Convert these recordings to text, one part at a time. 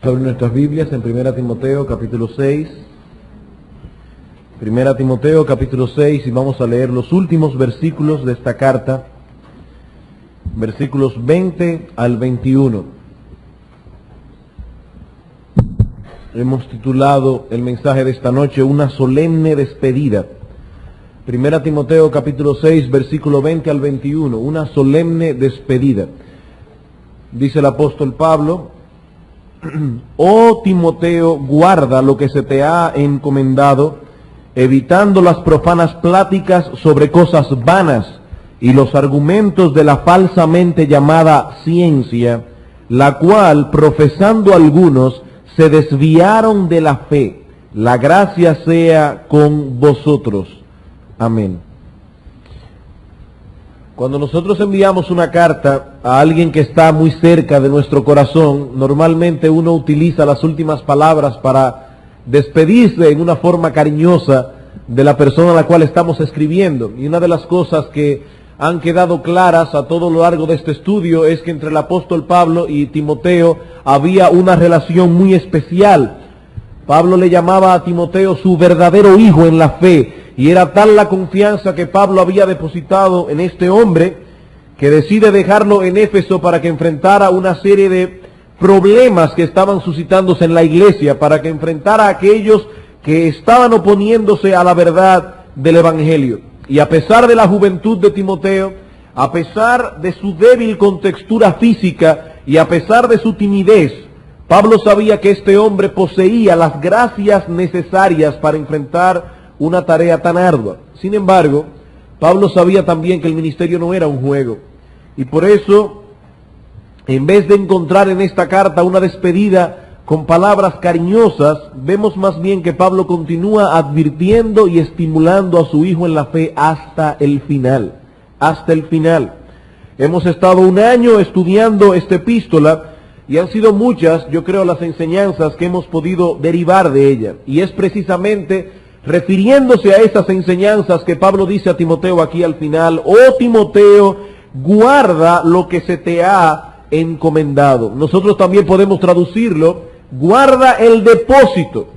Sobre nuestras Biblias en 1 Timoteo capítulo 6. 1 Timoteo capítulo 6, y vamos a leer los últimos versículos de esta carta, versículos 20 al 21. Hemos titulado el mensaje de esta noche Una solemne despedida. 1 Timoteo capítulo 6, versículo 20 al 21, una solemne despedida. Dice el apóstol Pablo: Oh Timoteo, guarda lo que se te ha encomendado, evitando las profanas pláticas sobre cosas vanas y los argumentos de la falsamente llamada ciencia, la cual, profesando algunos, se desviaron de la fe. La gracia sea con vosotros. Amén. Cuando nosotros enviamos una carta a alguien que está muy cerca de nuestro corazón, normalmente uno utiliza las últimas palabras para despedirse en una forma cariñosa de la persona a la cual estamos escribiendo. Y una de las cosas que han quedado claras a todo lo largo de este estudio es que entre el apóstol Pablo y Timoteo había una relación muy especial. Pablo le llamaba a Timoteo su verdadero hijo en la fe. Y era tal la confianza que Pablo había depositado en este hombre que decide dejarlo en Éfeso para que enfrentara una serie de problemas que estaban suscitándose en la iglesia, para que enfrentara a aquellos que estaban oponiéndose a la verdad del Evangelio. Y a pesar de la juventud de Timoteo, a pesar de su débil contextura física y a pesar de su timidez, Pablo sabía que este hombre poseía las gracias necesarias para enfrentar una tarea tan ardua. Sin embargo, Pablo sabía también que el ministerio no era un juego. Y por eso, en vez de encontrar en esta carta una despedida con palabras cariñosas, vemos más bien que Pablo continúa advirtiendo y estimulando a su hijo en la fe hasta el final. Hasta el final. Hemos estado un año estudiando esta epístola y han sido muchas, yo creo, las enseñanzas que hemos podido derivar de ella. Y es precisamente refiriéndose a esas enseñanzas que Pablo dice a Timoteo aquí al final: oh Timoteo, guarda lo que se te ha encomendado. Nosotros también podemos traducirlo: guarda el depósito.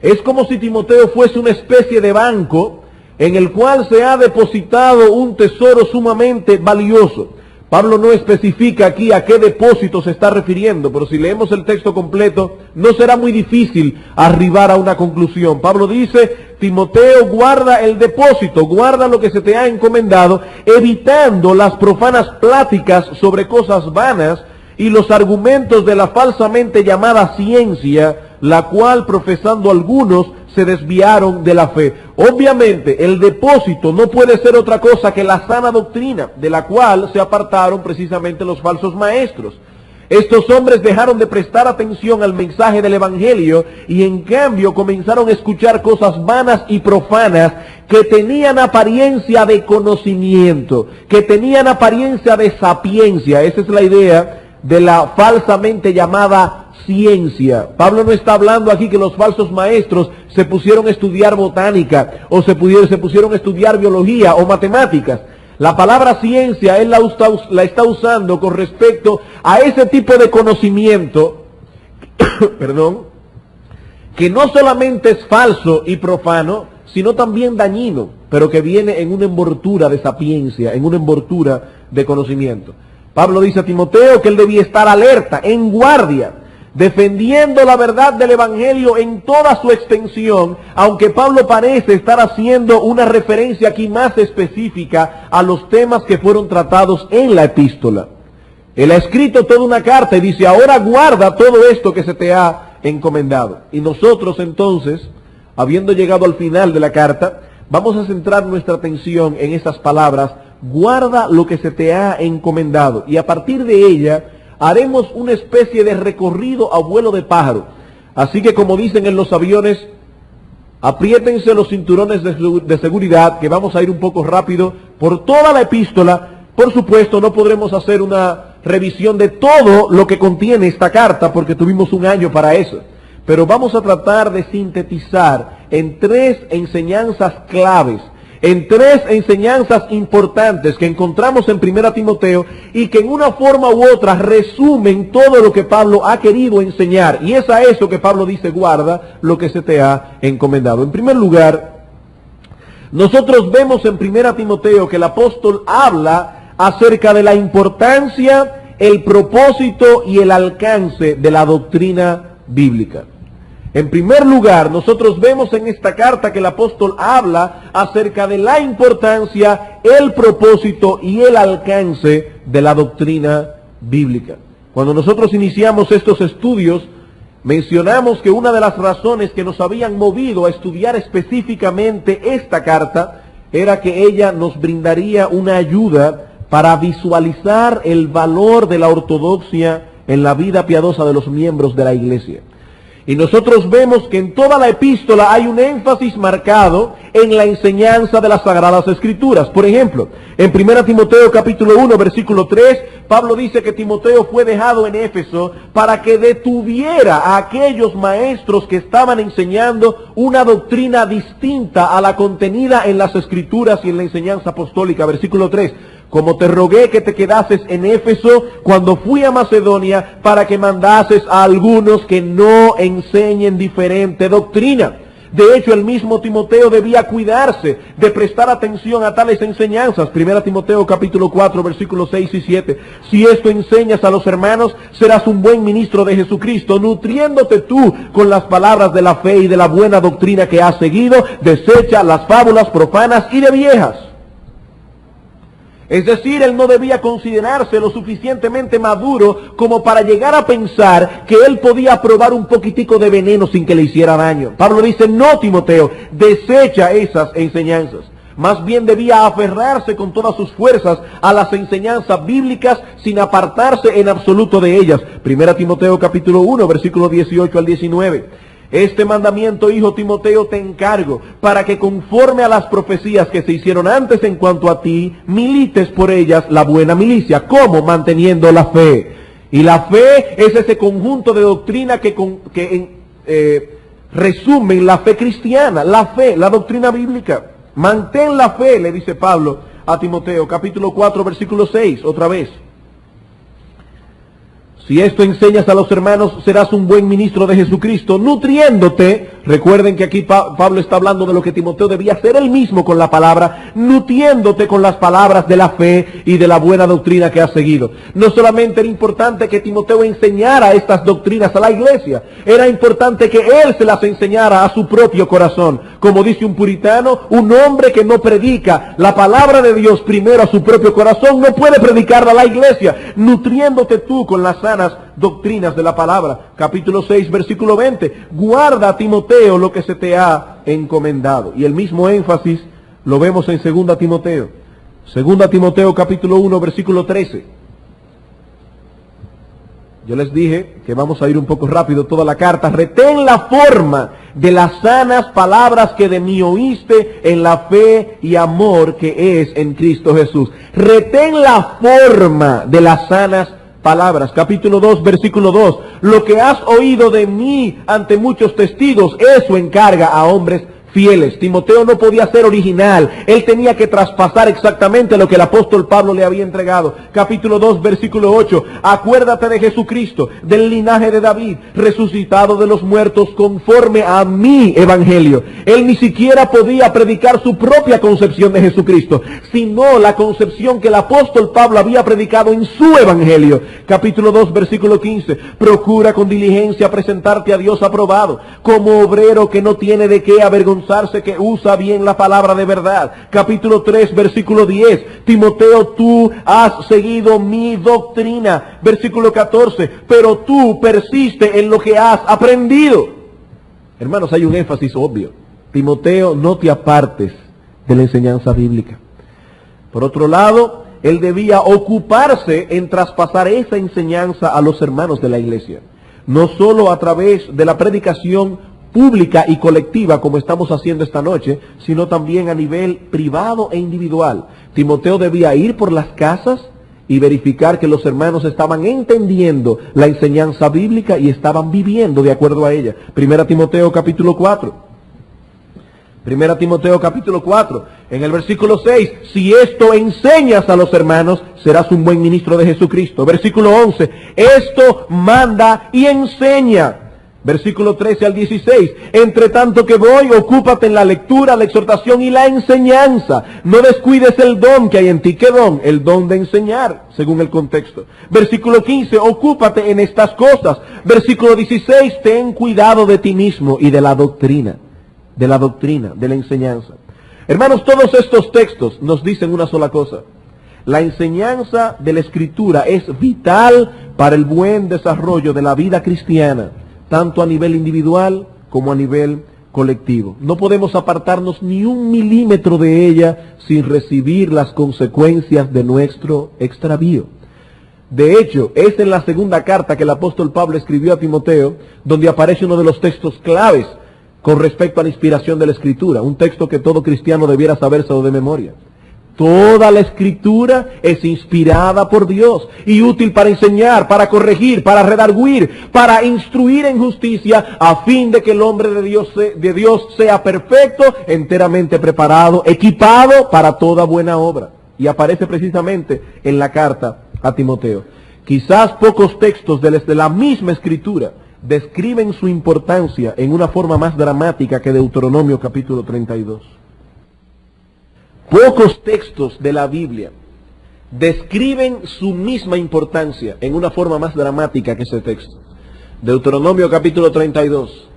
Es como si Timoteo fuese una especie de banco en el cual se ha depositado un tesoro sumamente valioso. Pablo no especifica aquí a qué depósito se está refiriendo, pero si leemos el texto completo, no será muy difícil arribar a una conclusión. Pablo dice: Timoteo, guarda el depósito, guarda lo que se te ha encomendado, evitando las profanas pláticas sobre cosas vanas y los argumentos de la falsamente llamada ciencia, la cual, profesando algunos, se desviaron de la fe. Obviamente, el depósito no puede ser otra cosa que la sana doctrina, de la cual se apartaron precisamente los falsos maestros. Estos hombres dejaron de prestar atención al mensaje del Evangelio y en cambio comenzaron a escuchar cosas vanas y profanas que tenían apariencia de conocimiento, que tenían apariencia de sapiencia. Esa es la idea de la falsamente llamada ciencia. Pablo no está hablando aquí que los falsos maestros se pusieron a estudiar botánica o se pusieron a estudiar biología o matemáticas. La palabra ciencia él la está usando con respecto a ese tipo de conocimiento perdón, que no solamente es falso y profano, sino también dañino, pero que viene en una envoltura de sapiencia, en una envoltura de conocimiento. Pablo dice a Timoteo que él debía estar alerta, en guardia, defendiendo la verdad del Evangelio en toda su extensión, aunque Pablo parece estar haciendo una referencia aquí más específica a los temas que fueron tratados en la epístola. Él ha escrito toda una carta y dice: ahora guarda todo esto que se te ha encomendado. Y nosotros entonces, habiendo llegado al final de la carta, vamos a centrar nuestra atención en esas palabras: guarda lo que se te ha encomendado. Y a partir de ella haremos una especie de recorrido a vuelo de pájaro. Así que, como dicen en los aviones, apriétense los cinturones de seguridad, que vamos a ir un poco rápido por toda la epístola. Por supuesto, no podremos hacer una revisión de todo lo que contiene esta carta, porque tuvimos un año para eso. Pero vamos a tratar de sintetizar en 3 enseñanzas claves en tres enseñanzas importantes que encontramos en 1 Timoteo y que en una forma u otra resumen todo lo que Pablo ha querido enseñar. Y es a eso que Pablo dice: guarda lo que se te ha encomendado. En primer lugar, nosotros vemos en 1 Timoteo que el apóstol habla acerca de la importancia, el propósito y el alcance de la doctrina bíblica. En primer lugar, nosotros vemos en esta carta que el apóstol habla acerca de la importancia, el propósito y el alcance de la doctrina bíblica. Cuando nosotros iniciamos estos estudios, mencionamos que una de las razones que nos habían movido a estudiar específicamente esta carta era que ella nos brindaría una ayuda para visualizar el valor de la ortodoxia en la vida piadosa de los miembros de la iglesia. Y nosotros vemos que en toda la epístola hay un énfasis marcado en la enseñanza de las Sagradas Escrituras. Por ejemplo, en 1 Timoteo capítulo 1, versículo 3, Pablo dice que Timoteo fue dejado en Éfeso para que detuviera a aquellos maestros que estaban enseñando una doctrina distinta a la contenida en las Escrituras y en la enseñanza apostólica. Versículo 3. Como te rogué que te quedases en Éfeso cuando fui a Macedonia, para que mandases a algunos que no enseñen diferente doctrina. De hecho, el mismo Timoteo debía cuidarse de prestar atención a tales enseñanzas. 1 Timoteo capítulo 4, versículos 6 y 7. Si esto enseñas a los hermanos, serás un buen ministro de Jesucristo, nutriéndote tú con las palabras de la fe y de la buena doctrina que has seguido. Desecha las fábulas profanas y de viejas. Es decir, él no debía considerarse lo suficientemente maduro como para llegar a pensar que él podía probar un poquitico de veneno sin que le hiciera daño. Pablo dice: no, Timoteo, desecha esas enseñanzas. Más bien debía aferrarse con todas sus fuerzas a las enseñanzas bíblicas sin apartarse en absoluto de ellas. 1 Timoteo capítulo 1, versículos 18 al 19. Este mandamiento, hijo Timoteo, te encargo, para que conforme a las profecías que se hicieron antes en cuanto a ti, milites por ellas la buena milicia. ¿Cómo? Manteniendo la fe. Y la fe es ese conjunto de doctrina que resumen la fe cristiana, la fe, la doctrina bíblica. Mantén la fe, le dice Pablo a Timoteo, capítulo 4, versículo 6, otra vez. Si esto enseñas a los hermanos, serás un buen ministro de Jesucristo, nutriéndote. Recuerden que aquí Pablo está hablando de lo que Timoteo debía hacer él mismo con la palabra, nutriéndote con las palabras de la fe y de la buena doctrina que has seguido. No solamente era importante que Timoteo enseñara estas doctrinas a la iglesia, era importante que él se las enseñara a su propio corazón. Como dice un puritano, un hombre que no predica la palabra de Dios primero a su propio corazón no puede predicarla a la iglesia. Nutriéndote tú con las sanas doctrinas de la palabra. Capítulo 6, versículo 20. Guarda, Timoteo, lo que se te ha encomendado. Y el mismo énfasis lo vemos en 2 Timoteo. 2 Timoteo capítulo 1, versículo 13. Yo les dije que vamos a ir un poco rápido toda la carta. Retén la forma de las sanas palabras que de mí oíste en la fe y amor que es en Cristo Jesús. Retén la forma de las sanas palabras. Capítulo 2, versículo 2. Lo que has oído de mí ante muchos testigos, eso encarga a hombres fieles. Timoteo no podía ser original. Él tenía que traspasar exactamente lo que el apóstol Pablo le había entregado. Capítulo 2, versículo 8. Acuérdate de Jesucristo, del linaje de David, resucitado de los muertos conforme a mi evangelio. Él ni siquiera podía predicar su propia concepción de Jesucristo, sino la concepción que el apóstol Pablo había predicado en su evangelio. Capítulo 2, versículo 15. Procura con diligencia presentarte a Dios aprobado, como obrero que no tiene de qué avergonzarse, que usa bien la palabra de verdad. Capítulo 3, versículo 10. Timoteo, tú has seguido mi doctrina. Versículo 14. Pero tú persiste en lo que has aprendido. Hermanos, hay un énfasis obvio. Timoteo, no te apartes de la enseñanza bíblica. Por otro lado, él debía ocuparse en traspasar esa enseñanza a los hermanos de la iglesia. No solo a través de la predicación pública y colectiva como estamos haciendo esta noche, sino también a nivel privado e individual. Timoteo debía ir por las casas y verificar que los hermanos estaban entendiendo la enseñanza bíblica y estaban viviendo de acuerdo a ella. 1 Timoteo capítulo 4. Primera Timoteo capítulo 4, en el versículo 6, si esto enseñas a los hermanos, serás un buen ministro de Jesucristo. Versículo 11, esto manda y enseña. Versículo 13 al 16, entre tanto que voy, ocúpate en la lectura, la exhortación y la enseñanza. No descuides el don que hay en ti. ¿Qué don? El don de enseñar, según el contexto. Versículo 15, ocúpate en estas cosas. Versículo 16, ten cuidado de ti mismo y de la doctrina, de la enseñanza. Hermanos, todos estos textos nos dicen una sola cosa. La enseñanza de la Escritura es vital para el buen desarrollo de la vida cristiana, tanto a nivel individual como a nivel colectivo. No podemos apartarnos ni un milímetro de ella sin recibir las consecuencias de nuestro extravío. De hecho, es en la segunda carta que el apóstol Pablo escribió a Timoteo, donde aparece uno de los textos claves con respecto a la inspiración de la Escritura, un texto que todo cristiano debiera sabérselo de memoria. Toda la Escritura es inspirada por Dios y útil para enseñar, para corregir, para redarguir, para instruir en justicia, a fin de que el hombre de Dios sea perfecto, enteramente preparado, equipado para toda buena obra. Y aparece precisamente en la carta a Timoteo. Quizás pocos textos de la misma Escritura describen su importancia en una forma más dramática que Deuteronomio capítulo 32. Pocos textos de la Biblia describen su misma importancia en una forma más dramática que ese texto. Deuteronomio capítulo 32.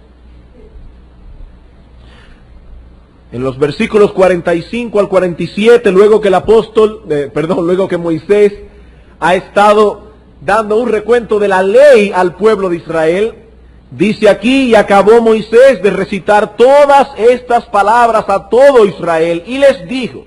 En los versículos 45 al 47, luego que luego que Moisés ha estado dando un recuento de la ley al pueblo de Israel, dice aquí, y acabó Moisés de recitar todas estas palabras a todo Israel, y les dijo,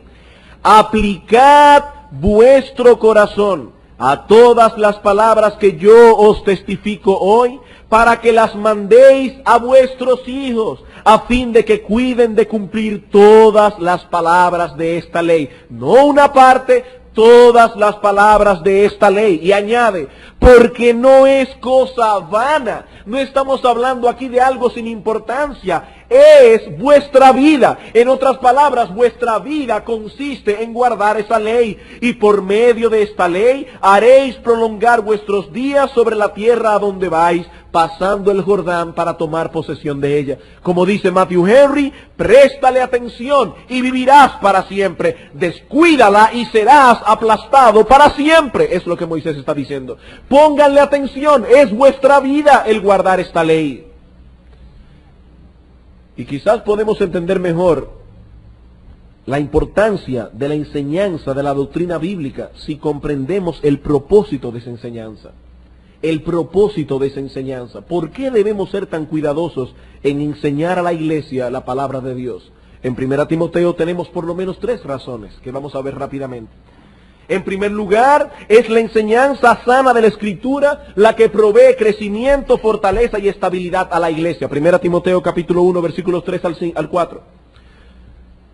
aplicad vuestro corazón a todas las palabras que yo os testifico hoy, para que las mandéis a vuestros hijos, a fin de que cuiden de cumplir todas las palabras de esta ley. No una parte, todas las palabras de esta ley. Y añade, porque no es cosa vana. No estamos hablando aquí de algo sin importancia. Es vuestra vida. En otras palabras, vuestra vida consiste en guardar esa ley. Y por medio de esta ley haréis prolongar vuestros días sobre la tierra a donde vais, pasando el Jordán para tomar posesión de ella. Como dice Matthew Henry, préstale atención y vivirás para siempre. Descuídala y serás aplastado para siempre. Es lo que Moisés está diciendo. Pónganle atención, es vuestra vida el guardar esta ley. Y quizás podemos entender mejor la importancia de la enseñanza de la doctrina bíblica si comprendemos el propósito de esa enseñanza. El propósito de esa enseñanza. ¿Por qué debemos ser tan cuidadosos en enseñar a la iglesia la palabra de Dios? En 1 Timoteo tenemos por lo menos 3 razones que vamos a ver rápidamente. En primer lugar, es la enseñanza sana de la Escritura la que provee crecimiento, fortaleza y estabilidad a la iglesia. 1 Timoteo capítulo 1, versículos 3 al 4.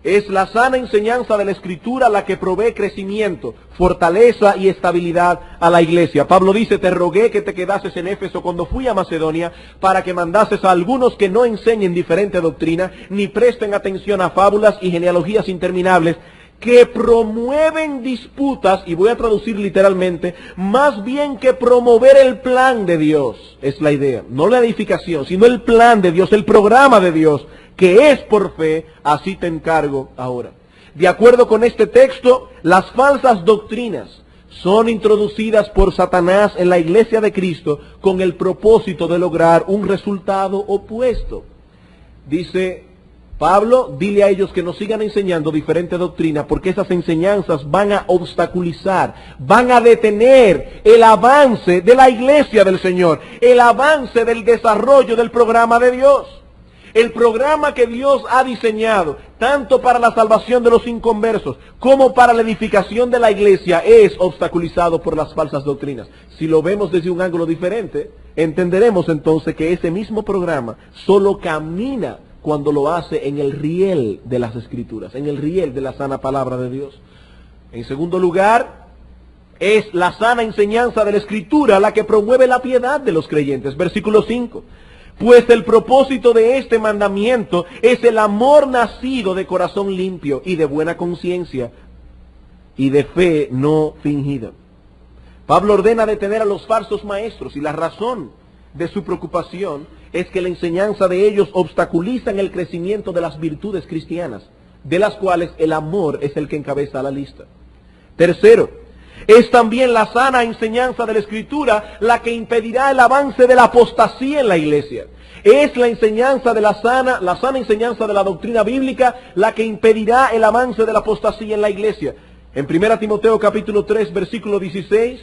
Es la sana enseñanza de la Escritura la que provee crecimiento, fortaleza y estabilidad a la iglesia. Pablo dice, te rogué que te quedases en Éfeso cuando fui a Macedonia, para que mandases a algunos que no enseñen diferente doctrina, ni presten atención a fábulas y genealogías interminables, que promueven disputas, y voy a traducir literalmente, más bien que promover el plan de Dios, es la idea, no la edificación, sino el plan de Dios, el programa de Dios, que es por fe, así te encargo ahora. De acuerdo con este texto, las falsas doctrinas son introducidas por Satanás en la iglesia de Cristo con el propósito de lograr un resultado opuesto. Dice Pablo, dile a ellos que nos sigan enseñando diferente doctrina, porque esas enseñanzas van a obstaculizar, van a detener el avance de la iglesia del Señor, el avance del desarrollo del programa de Dios. El programa que Dios ha diseñado, tanto para la salvación de los inconversos como para la edificación de la iglesia, es obstaculizado por las falsas doctrinas. Si lo vemos desde un ángulo diferente, entenderemos entonces que ese mismo programa solo camina cuando lo hace en el riel de las Escrituras, en el riel de la sana palabra de Dios. En segundo lugar, es la sana enseñanza de la Escritura la que promueve la piedad de los creyentes. Versículo 5. Pues el propósito de este mandamiento es el amor nacido de corazón limpio y de buena conciencia y de fe no fingida. Pablo ordena detener a los falsos maestros y la razón de su preocupación es que la enseñanza de ellos obstaculiza el crecimiento de las virtudes cristianas, de las cuales el amor es el que encabeza la lista. Tercero, es también la sana enseñanza de la Escritura la que impedirá el avance de la apostasía en la iglesia. Es la enseñanza de la sana enseñanza de la doctrina bíblica la que impedirá el avance de la apostasía en la iglesia. En 1 Timoteo capítulo 3, versículo 16,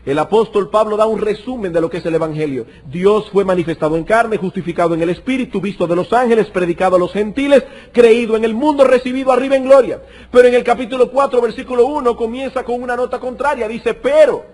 el apóstol Pablo da un resumen de lo que es el Evangelio. Dios fue manifestado en carne, justificado en el Espíritu, visto de los ángeles, predicado a los gentiles, creído en el mundo, recibido arriba en gloria. Pero en el capítulo 4, versículo 1, comienza con una nota contraria. Dice, pero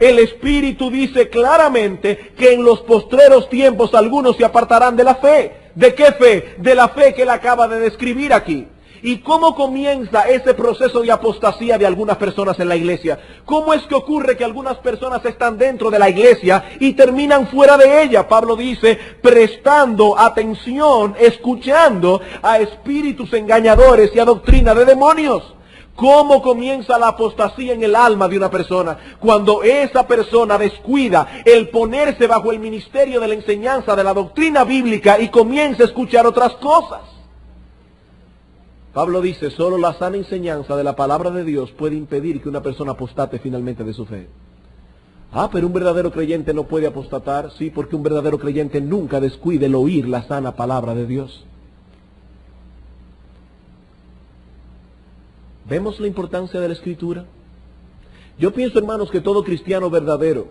el Espíritu dice claramente que en los postreros tiempos algunos se apartarán de la fe. ¿De qué fe? De la fe que él acaba de describir aquí. ¿Y cómo comienza ese proceso de apostasía de algunas personas en la iglesia? ¿Cómo es que ocurre que algunas personas están dentro de la iglesia y terminan fuera de ella? Pablo dice, prestando atención, escuchando a espíritus engañadores y a doctrina de demonios. ¿Cómo comienza la apostasía en el alma de una persona? Cuando esa persona descuida el ponerse bajo el ministerio de la enseñanza de la doctrina bíblica y comienza a escuchar otras cosas. Pablo dice, solo la sana enseñanza de la palabra de Dios puede impedir que una persona apostate finalmente de su fe. Pero un verdadero creyente no puede apostatar. Sí, porque un verdadero creyente nunca descuide el oír la sana palabra de Dios. ¿Vemos la importancia de la Escritura? Yo pienso, hermanos, que todo cristiano verdadero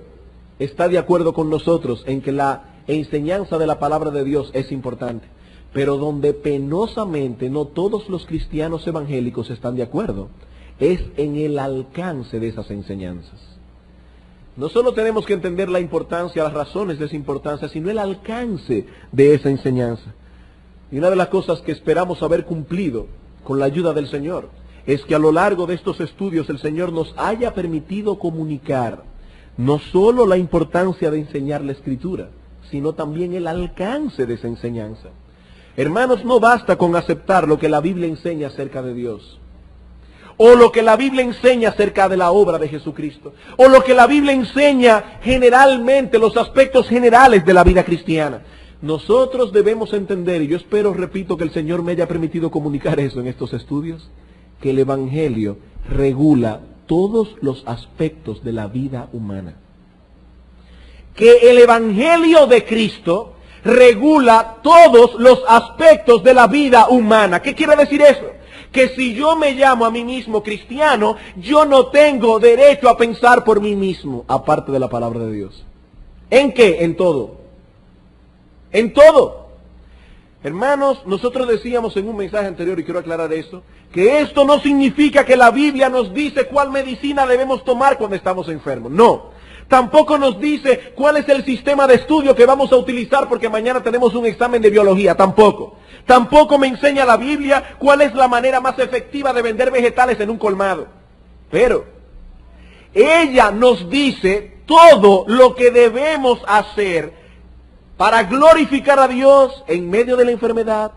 está de acuerdo con nosotros en que la enseñanza de la palabra de Dios es importante. Pero donde penosamente no todos los cristianos evangélicos están de acuerdo, es en el alcance de esas enseñanzas. No solo tenemos que entender la importancia, las razones de esa importancia, sino el alcance de esa enseñanza. Y una de las cosas que esperamos haber cumplido con la ayuda del Señor es que a lo largo de estos estudios el Señor nos haya permitido comunicar no solo la importancia de enseñar la Escritura, sino también el alcance de esa enseñanza. Hermanos, no basta con aceptar lo que la Biblia enseña acerca de Dios, o lo que la Biblia enseña acerca de la obra de Jesucristo, o lo que la Biblia enseña generalmente, los aspectos generales de la vida cristiana. Nosotros debemos entender, y yo espero, repito, que el Señor me haya permitido comunicar eso en estos estudios, que el Evangelio regula todos los aspectos de la vida humana. Que el Evangelio de Cristo regula todos los aspectos de la vida humana. ¿Qué quiere decir eso? Que si yo me llamo a mí mismo cristiano, yo no tengo derecho a pensar por mí mismo, aparte de la palabra de Dios. ¿En qué? En todo. En todo. Hermanos, nosotros decíamos en un mensaje anterior, y quiero aclarar eso, que esto no significa que la Biblia nos dice cuál medicina debemos tomar cuando estamos enfermos. No. Tampoco nos dice cuál es el sistema de estudio que vamos a utilizar porque mañana tenemos un examen de biología. Tampoco. Tampoco me enseña la Biblia cuál es la manera más efectiva de vender vegetales en un colmado. Pero ella nos dice todo lo que debemos hacer para glorificar a Dios en medio de la enfermedad,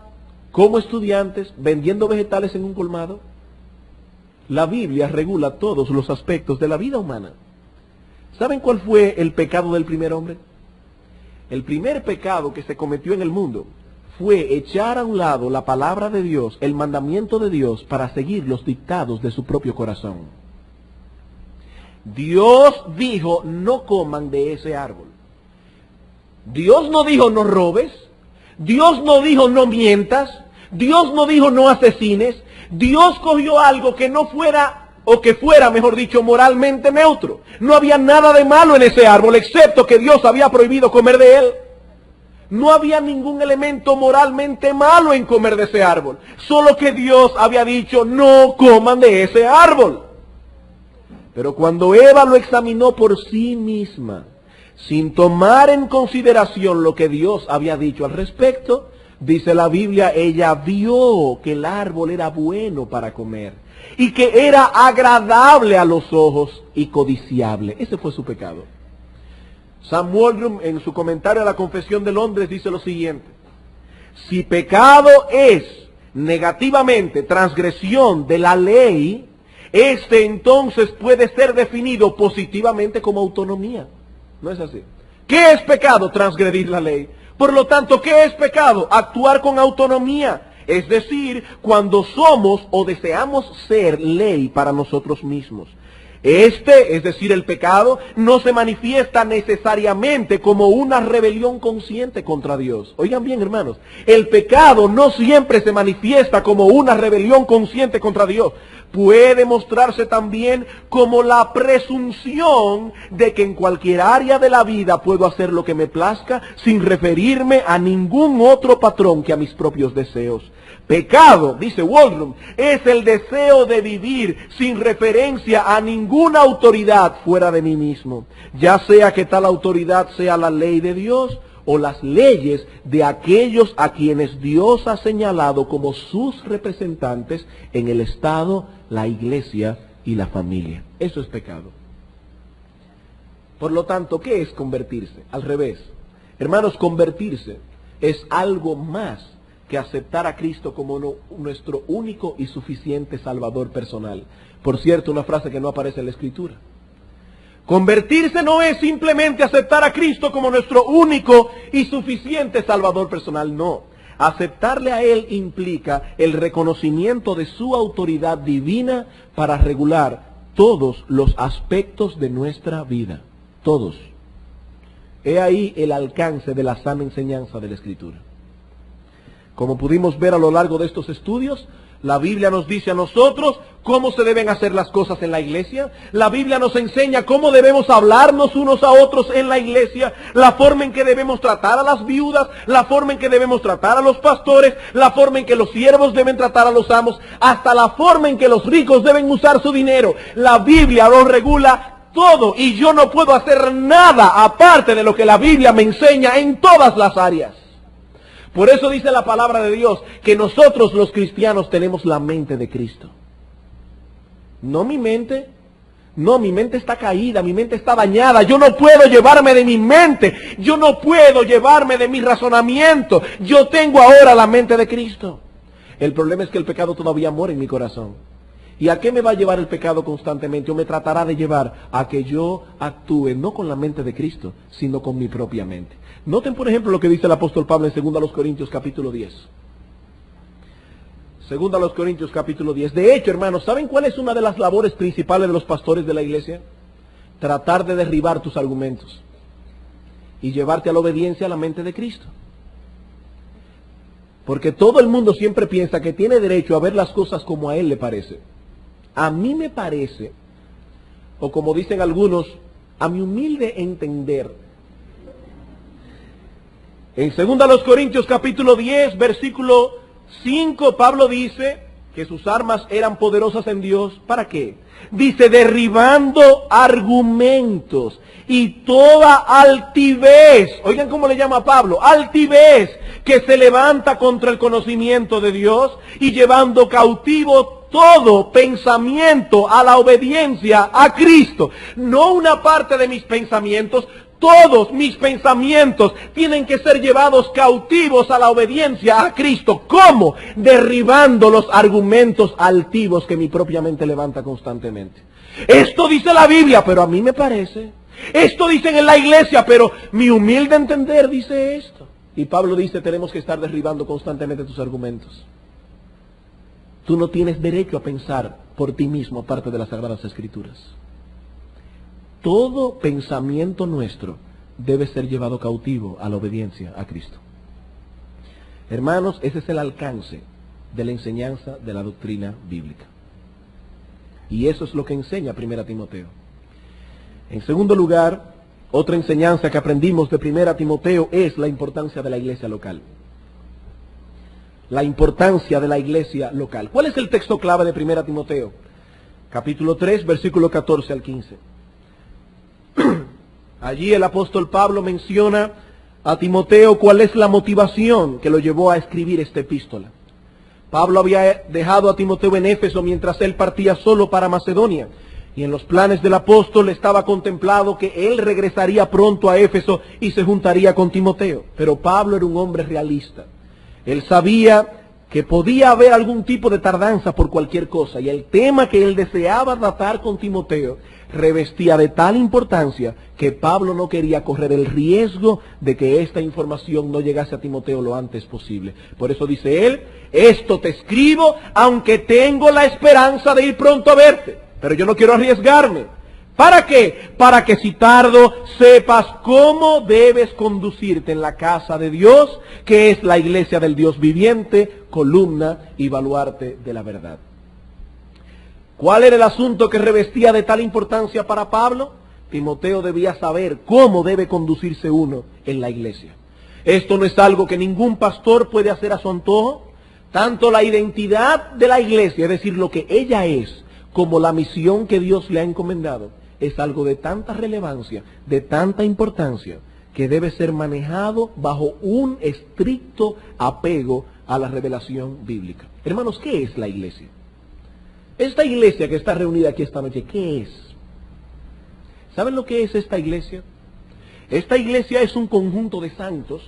como estudiantes, vendiendo vegetales en un colmado. La Biblia regula todos los aspectos de la vida humana. ¿Saben cuál fue el pecado del primer hombre? El primer pecado que se cometió en el mundo fue echar a un lado la palabra de Dios, el mandamiento de Dios, para seguir los dictados de su propio corazón. Dios dijo, no coman de ese árbol. Dios no dijo, no robes. Dios no dijo, no mientas. Dios no dijo, no asesines. Dios cogió algo que no fuera, o que fuera, mejor dicho, moralmente neutro. No había nada de malo en ese árbol, excepto que Dios había prohibido comer de él. No había ningún elemento moralmente malo en comer de ese árbol. Solo que Dios había dicho, no coman de ese árbol. Pero cuando Eva lo examinó por sí misma, sin tomar en consideración lo que Dios había dicho al respecto, dice la Biblia, ella vio que el árbol era bueno para comer y que era agradable a los ojos y codiciable. Ese fue su pecado. Sam Waldron, en su comentario a la Confesión de Londres, dice lo siguiente: si pecado es negativamente transgresión de la ley, este entonces puede ser definido positivamente como autonomía. ¿No es así? ¿Qué es pecado? Transgredir la ley. Por lo tanto, ¿qué es pecado? Actuar con autonomía. Es decir, cuando somos o deseamos ser ley para nosotros mismos. Es decir, el pecado, no se manifiesta necesariamente como una rebelión consciente contra Dios. Oigan bien, hermanos, el pecado no siempre se manifiesta como una rebelión consciente contra Dios. Puede mostrarse también como la presunción de que en cualquier área de la vida puedo hacer lo que me plazca sin referirme a ningún otro patrón que a mis propios deseos. Pecado, dice Waldron, es el deseo de vivir sin referencia a ninguna autoridad fuera de mí mismo, ya sea que tal autoridad sea la ley de Dios o las leyes de aquellos a quienes Dios ha señalado como sus representantes en el Estado, la Iglesia y la familia. Eso es pecado. Por lo tanto, ¿qué es convertirse? Al revés. Hermanos, convertirse es algo más que aceptar a Cristo como nuestro único y suficiente Salvador personal. Por cierto, una frase que no aparece en la Escritura. Convertirse no es simplemente aceptar a Cristo como nuestro único y suficiente Salvador personal, no. Aceptarle a Él implica el reconocimiento de su autoridad divina para regular todos los aspectos de nuestra vida. Todos. He ahí el alcance de la sana enseñanza de la Escritura. Como pudimos ver a lo largo de estos estudios, la Biblia nos dice a nosotros cómo se deben hacer las cosas en la iglesia. La Biblia nos enseña cómo debemos hablarnos unos a otros en la iglesia, la forma en que debemos tratar a las viudas, la forma en que debemos tratar a los pastores, la forma en que los siervos deben tratar a los amos, hasta la forma en que los ricos deben usar su dinero. La Biblia lo regula todo y yo no puedo hacer nada aparte de lo que la Biblia me enseña en todas las áreas. Por eso dice la palabra de Dios que nosotros los cristianos tenemos la mente de Cristo. No mi mente. No, mi mente está caída, mi mente está dañada. Yo no puedo llevarme de mi mente. Yo no puedo llevarme de mi razonamiento. Yo tengo ahora la mente de Cristo. El problema es que el pecado todavía mora en mi corazón. ¿Y a qué me va a llevar el pecado constantemente? O me tratará de llevar a que yo actúe no con la mente de Cristo, sino con mi propia mente. Noten, por ejemplo, lo que dice el apóstol Pablo en 2 Corintios capítulo 10. 2 Corintios capítulo 10. De hecho, hermanos, ¿saben cuál es una de las labores principales de los pastores de la iglesia? Tratar de derribar tus argumentos y llevarte a la obediencia a la mente de Cristo. Porque todo el mundo siempre piensa que tiene derecho a ver las cosas como a él le parece. A mí me parece, o como dicen algunos, a mi humilde entender. En 2 Corintios capítulo 10, versículo 5, Pablo dice que sus armas eran poderosas en Dios. ¿Para qué? Dice, derribando argumentos y toda altivez. Oigan cómo le llama Pablo, altivez que se levanta contra el conocimiento de Dios y llevando cautivo todo pensamiento a la obediencia a Cristo. No una parte de mis pensamientos, todos mis pensamientos tienen que ser llevados cautivos a la obediencia a Cristo. ¿Cómo? Derribando los argumentos altivos que mi propia mente levanta constantemente. Esto dice la Biblia, pero a mí me parece. Esto dicen en la iglesia, pero mi humilde entender dice esto. Y Pablo dice, tenemos que estar derribando constantemente tus argumentos. Tú no tienes derecho a pensar por ti mismo aparte de las Sagradas Escrituras. Todo pensamiento nuestro debe ser llevado cautivo a la obediencia a Cristo. Hermanos, ese es el alcance de la enseñanza de la doctrina bíblica. Y eso es lo que enseña 1 Timoteo. En segundo lugar, otra enseñanza que aprendimos de 1 Timoteo es la importancia de la iglesia local. La importancia de la iglesia local. ¿Cuál es el texto clave de 1 Timoteo? Capítulo 3, versículo 14 al 15. Allí el apóstol Pablo menciona a Timoteo cuál es la motivación que lo llevó a escribir esta epístola. Pablo había dejado a Timoteo en Éfeso mientras él partía solo para Macedonia. Y en los planes del apóstol estaba contemplado que él regresaría pronto a Éfeso y se juntaría con Timoteo. Pero Pablo era un hombre realista. Él sabía que podía haber algún tipo de tardanza por cualquier cosa, y el tema que él deseaba tratar con Timoteo revestía de tal importancia que Pablo no quería correr el riesgo de que esta información no llegase a Timoteo lo antes posible. Por eso dice él: esto te escribo aunque tengo la esperanza de ir pronto a verte, pero yo no quiero arriesgarme. ¿Para qué? Para que si tardo sepas cómo debes conducirte en la casa de Dios, que es la iglesia del Dios viviente, columna y baluarte de la verdad. ¿Cuál era el asunto que revestía de tal importancia para Pablo? Timoteo debía saber cómo debe conducirse uno en la iglesia. Esto no es algo que ningún pastor puede hacer a su antojo. Tanto la identidad de la iglesia, es decir, lo que ella es, como la misión que Dios le ha encomendado, es algo de tanta relevancia, de tanta importancia, que debe ser manejado bajo un estricto apego a la revelación bíblica. Hermanos, ¿qué es la iglesia? Esta iglesia que está reunida aquí esta noche, ¿qué es? ¿Saben lo que es esta iglesia? Esta iglesia es un conjunto de santos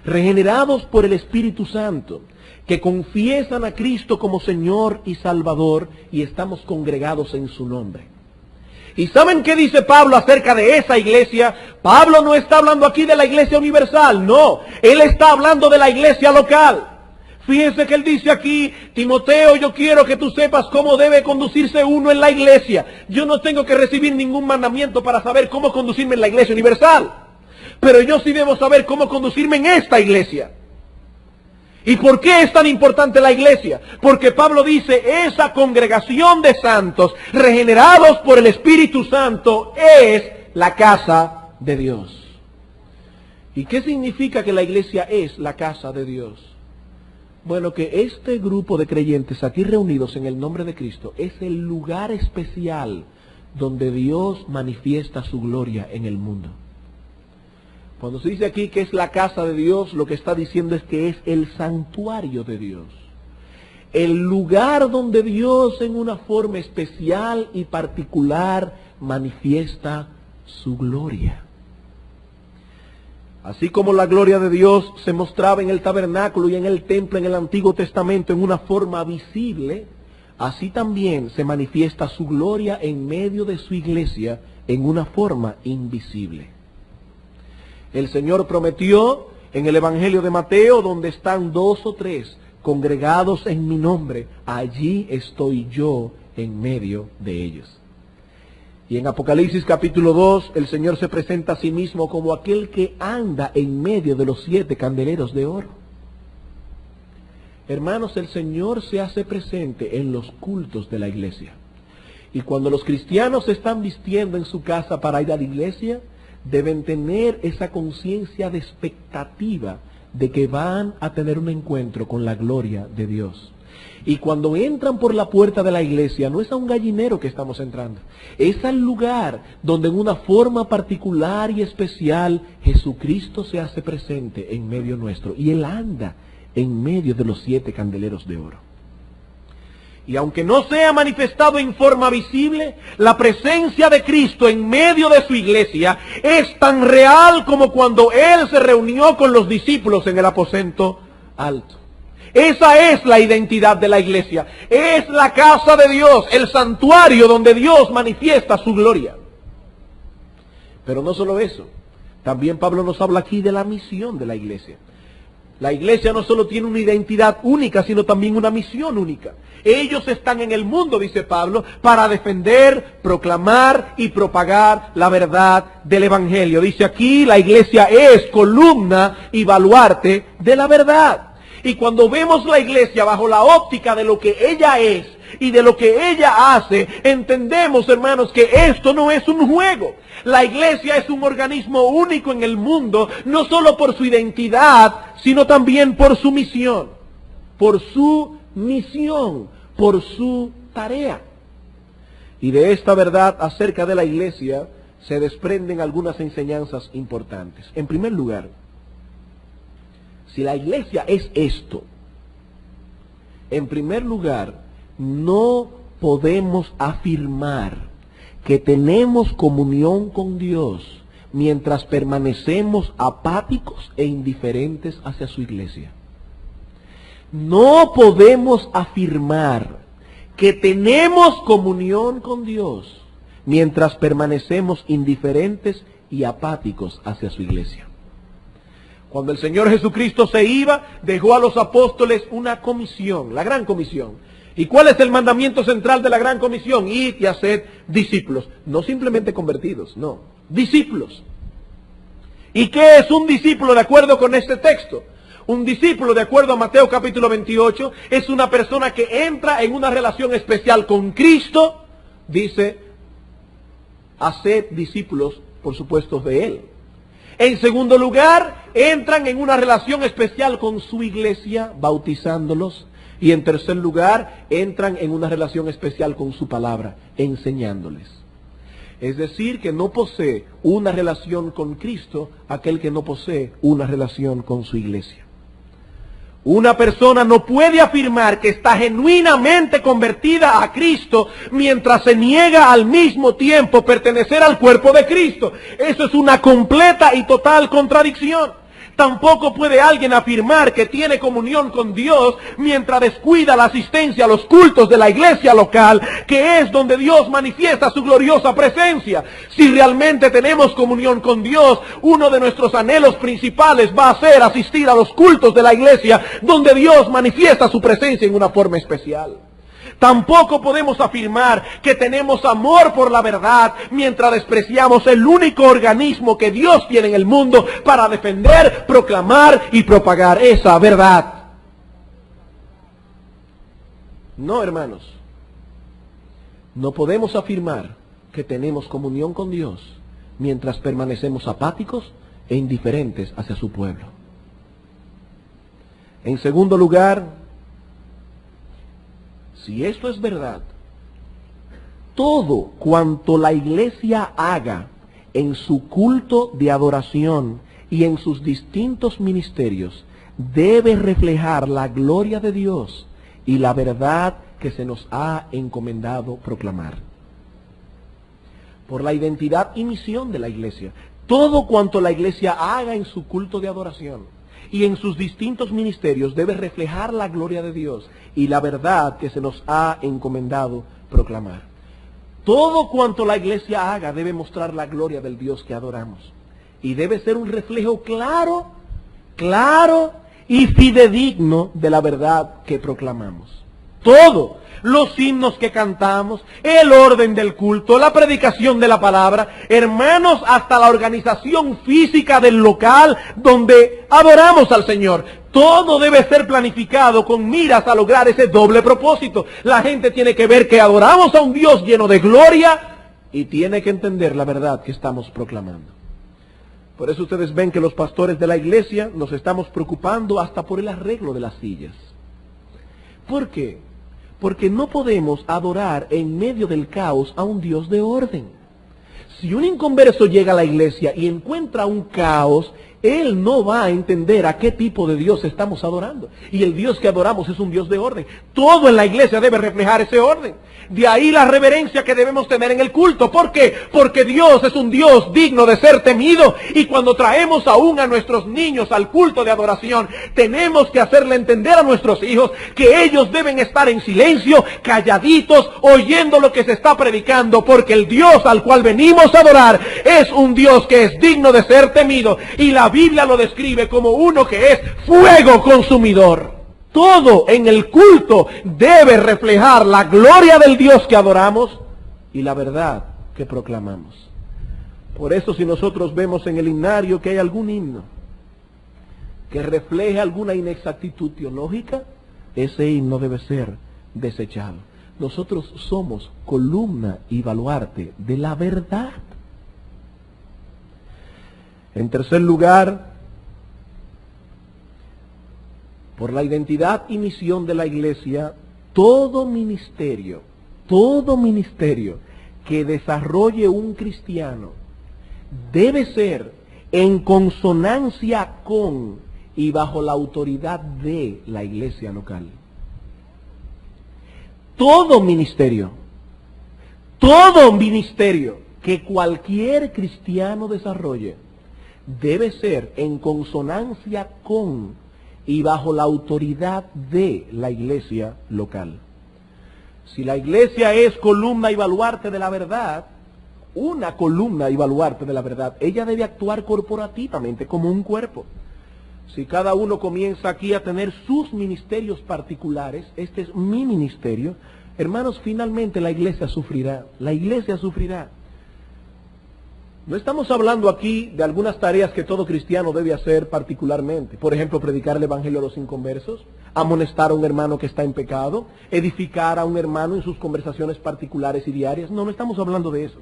regenerados por el Espíritu Santo, que confiesan a Cristo como Señor y Salvador, y estamos congregados en su nombre. ¿Y saben qué dice Pablo acerca de esa iglesia? Pablo no está hablando aquí de la iglesia universal, no. Él está hablando de la iglesia local. Fíjense que él dice aquí: Timoteo, yo quiero que tú sepas cómo debe conducirse uno en la iglesia. Yo no tengo que recibir ningún mandamiento para saber cómo conducirme en la iglesia universal, pero yo sí debo saber cómo conducirme en esta iglesia. ¿Y por qué es tan importante la iglesia? Porque Pablo dice: esa congregación de santos regenerados por el Espíritu Santo es la casa de Dios. ¿Y qué significa que la iglesia es la casa de Dios? Bueno, que este grupo de creyentes aquí reunidos en el nombre de Cristo es el lugar especial donde Dios manifiesta su gloria en el mundo. Cuando se dice aquí que es la casa de Dios, lo que está diciendo es que es el santuario de Dios. El lugar donde Dios en una forma especial y particular manifiesta su gloria. Así como la gloria de Dios se mostraba en el tabernáculo y en el templo en el Antiguo Testamento en una forma visible, así también se manifiesta su gloria en medio de su iglesia en una forma invisible. El Señor prometió en el Evangelio de Mateo: donde están 2 o 3 congregados en mi nombre, allí estoy yo en medio de ellos. Y en Apocalipsis capítulo 2, el Señor se presenta a sí mismo como aquel que anda en medio de los 7 candeleros de oro. Hermanos, el Señor se hace presente en los cultos de la iglesia. Y cuando los cristianos se están vistiendo en su casa para ir a la iglesia, deben tener esa conciencia de expectativa de que van a tener un encuentro con la gloria de Dios. Y cuando entran por la puerta de la iglesia, no es a un gallinero que estamos entrando, es al lugar donde en una forma particular y especial Jesucristo se hace presente en medio nuestro, y Él anda en medio de los 7 candeleros de oro. Y aunque no sea manifestado en forma visible, la presencia de Cristo en medio de su iglesia es tan real como cuando Él se reunió con los discípulos en el aposento alto. Esa es la identidad de la iglesia. Es la casa de Dios, el santuario donde Dios manifiesta su gloria. Pero no solo eso, también Pablo nos habla aquí de la misión de la iglesia. La iglesia no solo tiene una identidad única, sino también una misión única. Ellos están en el mundo, dice Pablo, para defender, proclamar y propagar la verdad del Evangelio. Dice aquí: la iglesia es columna y baluarte de la verdad. Y cuando vemos la iglesia bajo la óptica de lo que ella es y de lo que ella hace, entendemos, hermanos, que esto no es un juego. La iglesia es un organismo único en el mundo, no solo por su identidad, sino también por su misión. Por su misión, por su tarea. Y de esta verdad acerca de la iglesia se desprenden algunas enseñanzas importantes. En primer lugar, si la iglesia es esto, en primer lugar, no podemos afirmar que tenemos comunión con Dios mientras permanecemos apáticos e indiferentes hacia su iglesia. No podemos afirmar que tenemos comunión con Dios mientras permanecemos indiferentes y apáticos hacia su iglesia. Cuando el Señor Jesucristo se iba, dejó a los apóstoles una comisión, la gran comisión. ¿Y cuál es el mandamiento central de la gran comisión? Id y haced discípulos. No simplemente convertidos, no, discípulos. ¿Y qué es un discípulo de acuerdo con este texto? Un discípulo, de acuerdo a Mateo capítulo 28, es una persona que entra en una relación especial con Cristo. Dice, haced discípulos, por supuesto, de Él. En segundo lugar, entran en una relación especial con su iglesia, bautizándolos. Y en tercer lugar, entran en una relación especial con su palabra, enseñándoles. Es decir, que no posee una relación con Cristo aquel que no posee una relación con su iglesia. Una persona no puede afirmar que está genuinamente convertida a Cristo mientras se niega al mismo tiempo pertenecer al cuerpo de Cristo. Eso es una completa y total contradicción. Tampoco puede alguien afirmar que tiene comunión con Dios mientras descuida la asistencia a los cultos de la iglesia local, que es donde Dios manifiesta su gloriosa presencia. Si realmente tenemos comunión con Dios, uno de nuestros anhelos principales va a ser asistir a los cultos de la iglesia, donde Dios manifiesta su presencia en una forma especial. Tampoco podemos afirmar que tenemos amor por la verdad mientras despreciamos el único organismo que Dios tiene en el mundo para defender, proclamar y propagar esa verdad. No, hermanos, no podemos afirmar que tenemos comunión con Dios mientras permanecemos apáticos e indiferentes hacia su pueblo. En segundo lugar, si esto es verdad, todo cuanto la iglesia haga en su culto de adoración y en sus distintos ministerios debe reflejar la gloria de Dios y la verdad que se nos ha encomendado proclamar. Por la identidad y misión de la iglesia, todo cuanto la iglesia haga en su culto de adoración y en sus distintos ministerios debe reflejar la gloria de Dios y la verdad que se nos ha encomendado proclamar. Todo cuanto la iglesia haga debe mostrar la gloria del Dios que adoramos. Y debe ser un reflejo claro y fidedigno de la verdad que proclamamos. Todo, los himnos que cantamos, el orden del culto, la predicación de la palabra, hermanos, hasta la organización física del local donde adoramos al Señor. Todo debe ser planificado con miras a lograr ese doble propósito. La gente tiene que ver que adoramos a un Dios lleno de gloria y tiene que entender la verdad que estamos proclamando. Por eso ustedes ven que los pastores de la iglesia nos estamos preocupando hasta por el arreglo de las sillas. ¿Por qué? Porque no podemos adorar en medio del caos a un Dios de orden. Si un inconverso llega a la iglesia y encuentra un caos, él no va a entender a qué tipo de Dios estamos adorando. Y el Dios que adoramos es un Dios de orden. Todo en la iglesia debe reflejar ese orden. De ahí la reverencia que debemos tener en el culto. ¿Por qué? Porque Dios es un Dios digno de ser temido. Y cuando traemos aún a nuestros niños al culto de adoración, tenemos que hacerle entender a nuestros hijos que ellos deben estar en silencio, calladitos, oyendo lo que se está predicando. Porque el Dios al cual venimos a adorar es un Dios que es digno de ser temido. Y la Biblia lo describe como uno que es fuego consumidor. Todo en el culto debe reflejar la gloria del Dios que adoramos y la verdad que proclamamos. Por eso, si nosotros vemos en el himnario que hay algún himno que refleje alguna inexactitud teológica, ese himno debe ser desechado. Nosotros somos columna y baluarte de la verdad. En tercer lugar, por la identidad y misión de la iglesia, todo ministerio que desarrolle un cristiano debe ser en consonancia con y bajo la autoridad de la iglesia local. Todo ministerio Todo ministerio que cualquier cristiano desarrolle debe ser en consonancia con y bajo la autoridad de la iglesia local. Si la iglesia es columna y baluarte de la verdad, una columna y baluarte de la verdad, ella debe actuar corporativamente como un cuerpo. Si cada uno comienza aquí a tener sus ministerios particulares, este es mi ministerio, hermanos, finalmente la iglesia sufrirá. La iglesia sufrirá. No estamos hablando aquí de algunas tareas que todo cristiano debe hacer particularmente. Por ejemplo, predicar el evangelio a los inconversos, amonestar a un hermano que está en pecado, edificar a un hermano en sus conversaciones particulares y diarias. No estamos hablando de eso.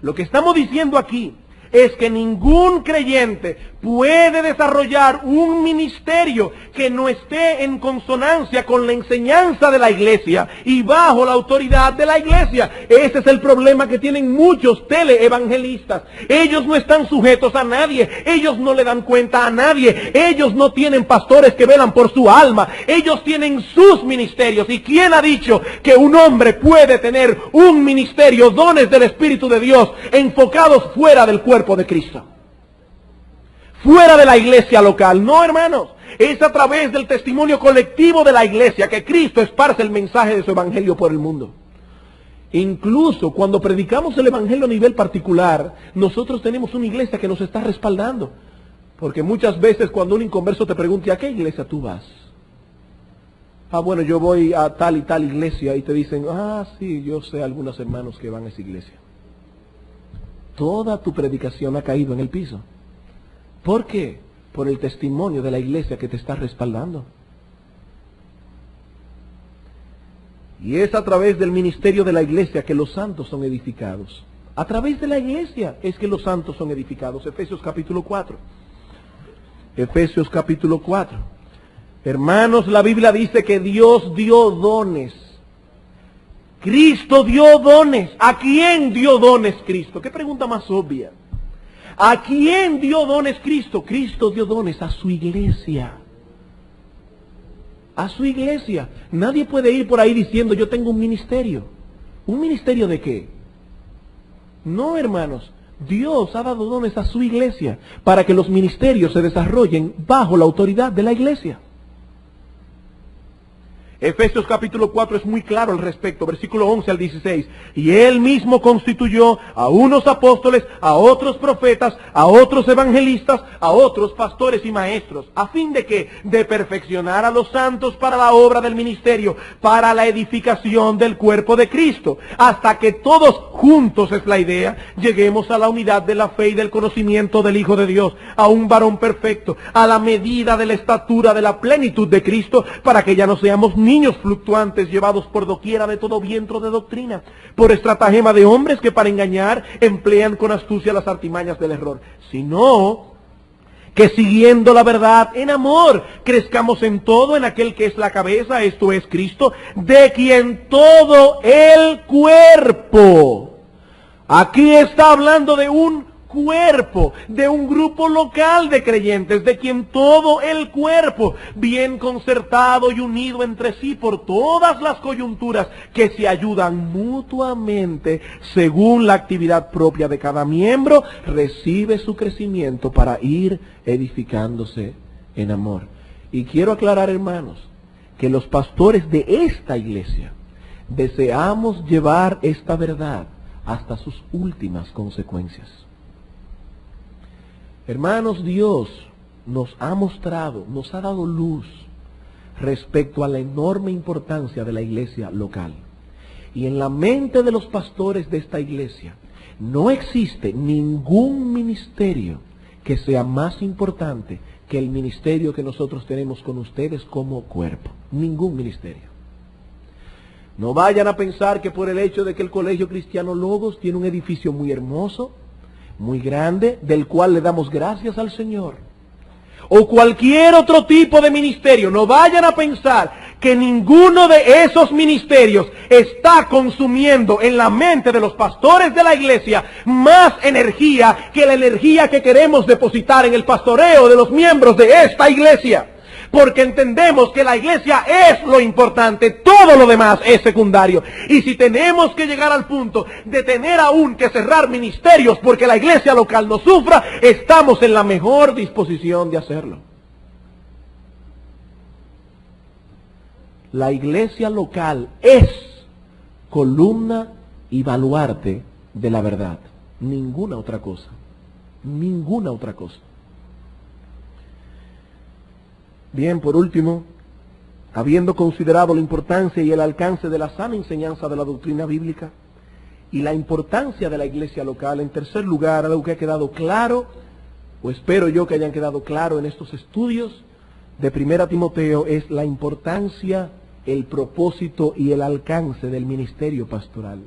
Lo que estamos diciendo aquí es que ningún creyente puede desarrollar un ministerio que no esté en consonancia con la enseñanza de la iglesia y bajo la autoridad de la iglesia. Ese es el problema que tienen muchos teleevangelistas. Ellos no están sujetos a nadie, ellos no le dan cuenta a nadie, ellos no tienen pastores que velan por su alma, ellos tienen sus ministerios. ¿Y quién ha dicho que un hombre puede tener un ministerio, dones del Espíritu de Dios, enfocados fuera del cuerpo de Cristo, fuera de la iglesia local? No, hermanos, es a través del testimonio colectivo de la iglesia que Cristo esparce el mensaje de su evangelio por el mundo. Incluso cuando predicamos el evangelio a nivel particular, nosotros tenemos una iglesia que nos está respaldando, porque muchas veces cuando un inconverso te pregunta: ¿a qué iglesia tú vas? Ah, bueno, yo voy a tal y tal iglesia, y te dicen: ah, sí, yo sé algunos hermanos que van a esa iglesia. Toda tu predicación ha caído en el piso. ¿Por qué? Por el testimonio de la iglesia que te está respaldando. Y es a través del ministerio de la iglesia que los santos son edificados. A través de la iglesia es que los santos son edificados. Efesios capítulo 4. Efesios capítulo 4. Hermanos, la Biblia dice que Dios dio dones. Cristo dio dones. ¿A quién dio dones Cristo? ¿Qué pregunta más obvia? ¿A quién dio dones Cristo? Cristo dio dones a su iglesia. A su iglesia. Nadie puede ir por ahí diciendo: yo tengo un ministerio. ¿Un ministerio de qué? No, hermanos. Dios ha dado dones a su iglesia para que los ministerios se desarrollen bajo la autoridad de la iglesia. Efesios capítulo 4 es muy claro al respecto, versículo 11 al 16. Y Él mismo constituyó a unos apóstoles, a otros profetas, a otros evangelistas, a otros pastores y maestros, a fin de que, de perfeccionar a los santos para la obra del ministerio, para la edificación del cuerpo de Cristo, hasta que todos juntos, es la idea, lleguemos a la unidad de la fe y del conocimiento del Hijo de Dios, a un varón perfecto, a la medida de la estatura de la plenitud de Cristo, para que ya no seamos niños fluctuantes llevados por doquiera de todo viento de doctrina, por estratagema de hombres que para engañar emplean con astucia las artimañas del error, sino que siguiendo la verdad en amor, crezcamos en todo en aquel que es la cabeza, esto es Cristo, de quien todo el cuerpo. Aquí está hablando de un cuerpo, de un grupo local de creyentes, de quien todo el cuerpo, bien concertado y unido entre sí por todas las coyunturas que se ayudan mutuamente según la actividad propia de cada miembro, recibe su crecimiento para ir edificándose en amor. Y quiero aclarar, hermanos, que los pastores de esta iglesia deseamos llevar esta verdad hasta sus últimas consecuencias. Hermanos, Dios nos ha mostrado, nos ha dado luz respecto a la enorme importancia de la iglesia local. Y en la mente de los pastores de esta iglesia no existe ningún ministerio que sea más importante que el ministerio que nosotros tenemos con ustedes como cuerpo. Ningún ministerio. No vayan a pensar que por el hecho de que el Colegio Cristiano Logos tiene un edificio muy hermoso, muy grande, del cual le damos gracias al Señor, o cualquier otro tipo de ministerio, no vayan a pensar que ninguno de esos ministerios está consumiendo en la mente de los pastores de la iglesia más energía que la energía que queremos depositar en el pastoreo de los miembros de esta iglesia. porque entendemos que la iglesia es lo importante, todo lo demás es secundario. Y si tenemos que llegar al punto de tener aún que cerrar ministerios porque la iglesia local no sufra, estamos en la mejor disposición de hacerlo. La iglesia local es columna y baluarte de la verdad. Ninguna otra cosa. Ninguna otra cosa. Bien, por último, habiendo considerado la importancia y el alcance de la sana enseñanza de la doctrina bíblica y la importancia de la iglesia local, en tercer lugar, algo que ha quedado claro, o espero yo que hayan quedado claro en estos estudios de 1 Timoteo, es la importancia, el propósito y el alcance del ministerio pastoral.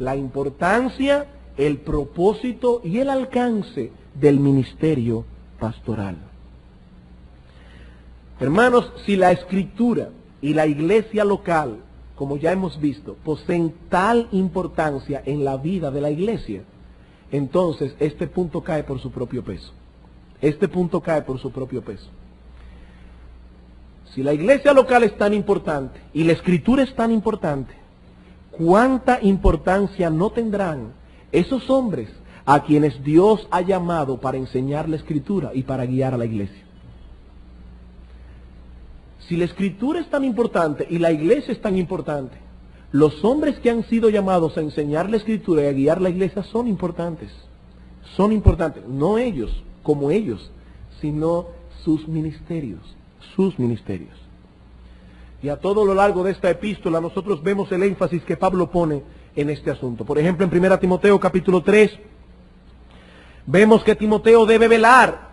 La importancia, el propósito y el alcance del ministerio pastoral. Hermanos, si la Escritura y la iglesia local, como ya hemos visto, poseen tal importancia en la vida de la iglesia, entonces este punto cae por su propio peso. Este punto cae por su propio peso. Si la iglesia local es tan importante y la Escritura es tan importante, ¿cuánta importancia no tendrán esos hombres a quienes Dios ha llamado para enseñar la Escritura y para guiar a la iglesia? Si la Escritura es tan importante y la iglesia es tan importante, los hombres que han sido llamados a enseñar la Escritura y a guiar la iglesia son importantes. Son importantes, no ellos, como ellos, sino sus ministerios. Sus ministerios. Y a todo lo largo de esta epístola nosotros vemos el énfasis que Pablo pone en este asunto. Por ejemplo, en 1 Timoteo capítulo 3, vemos que Timoteo debe velar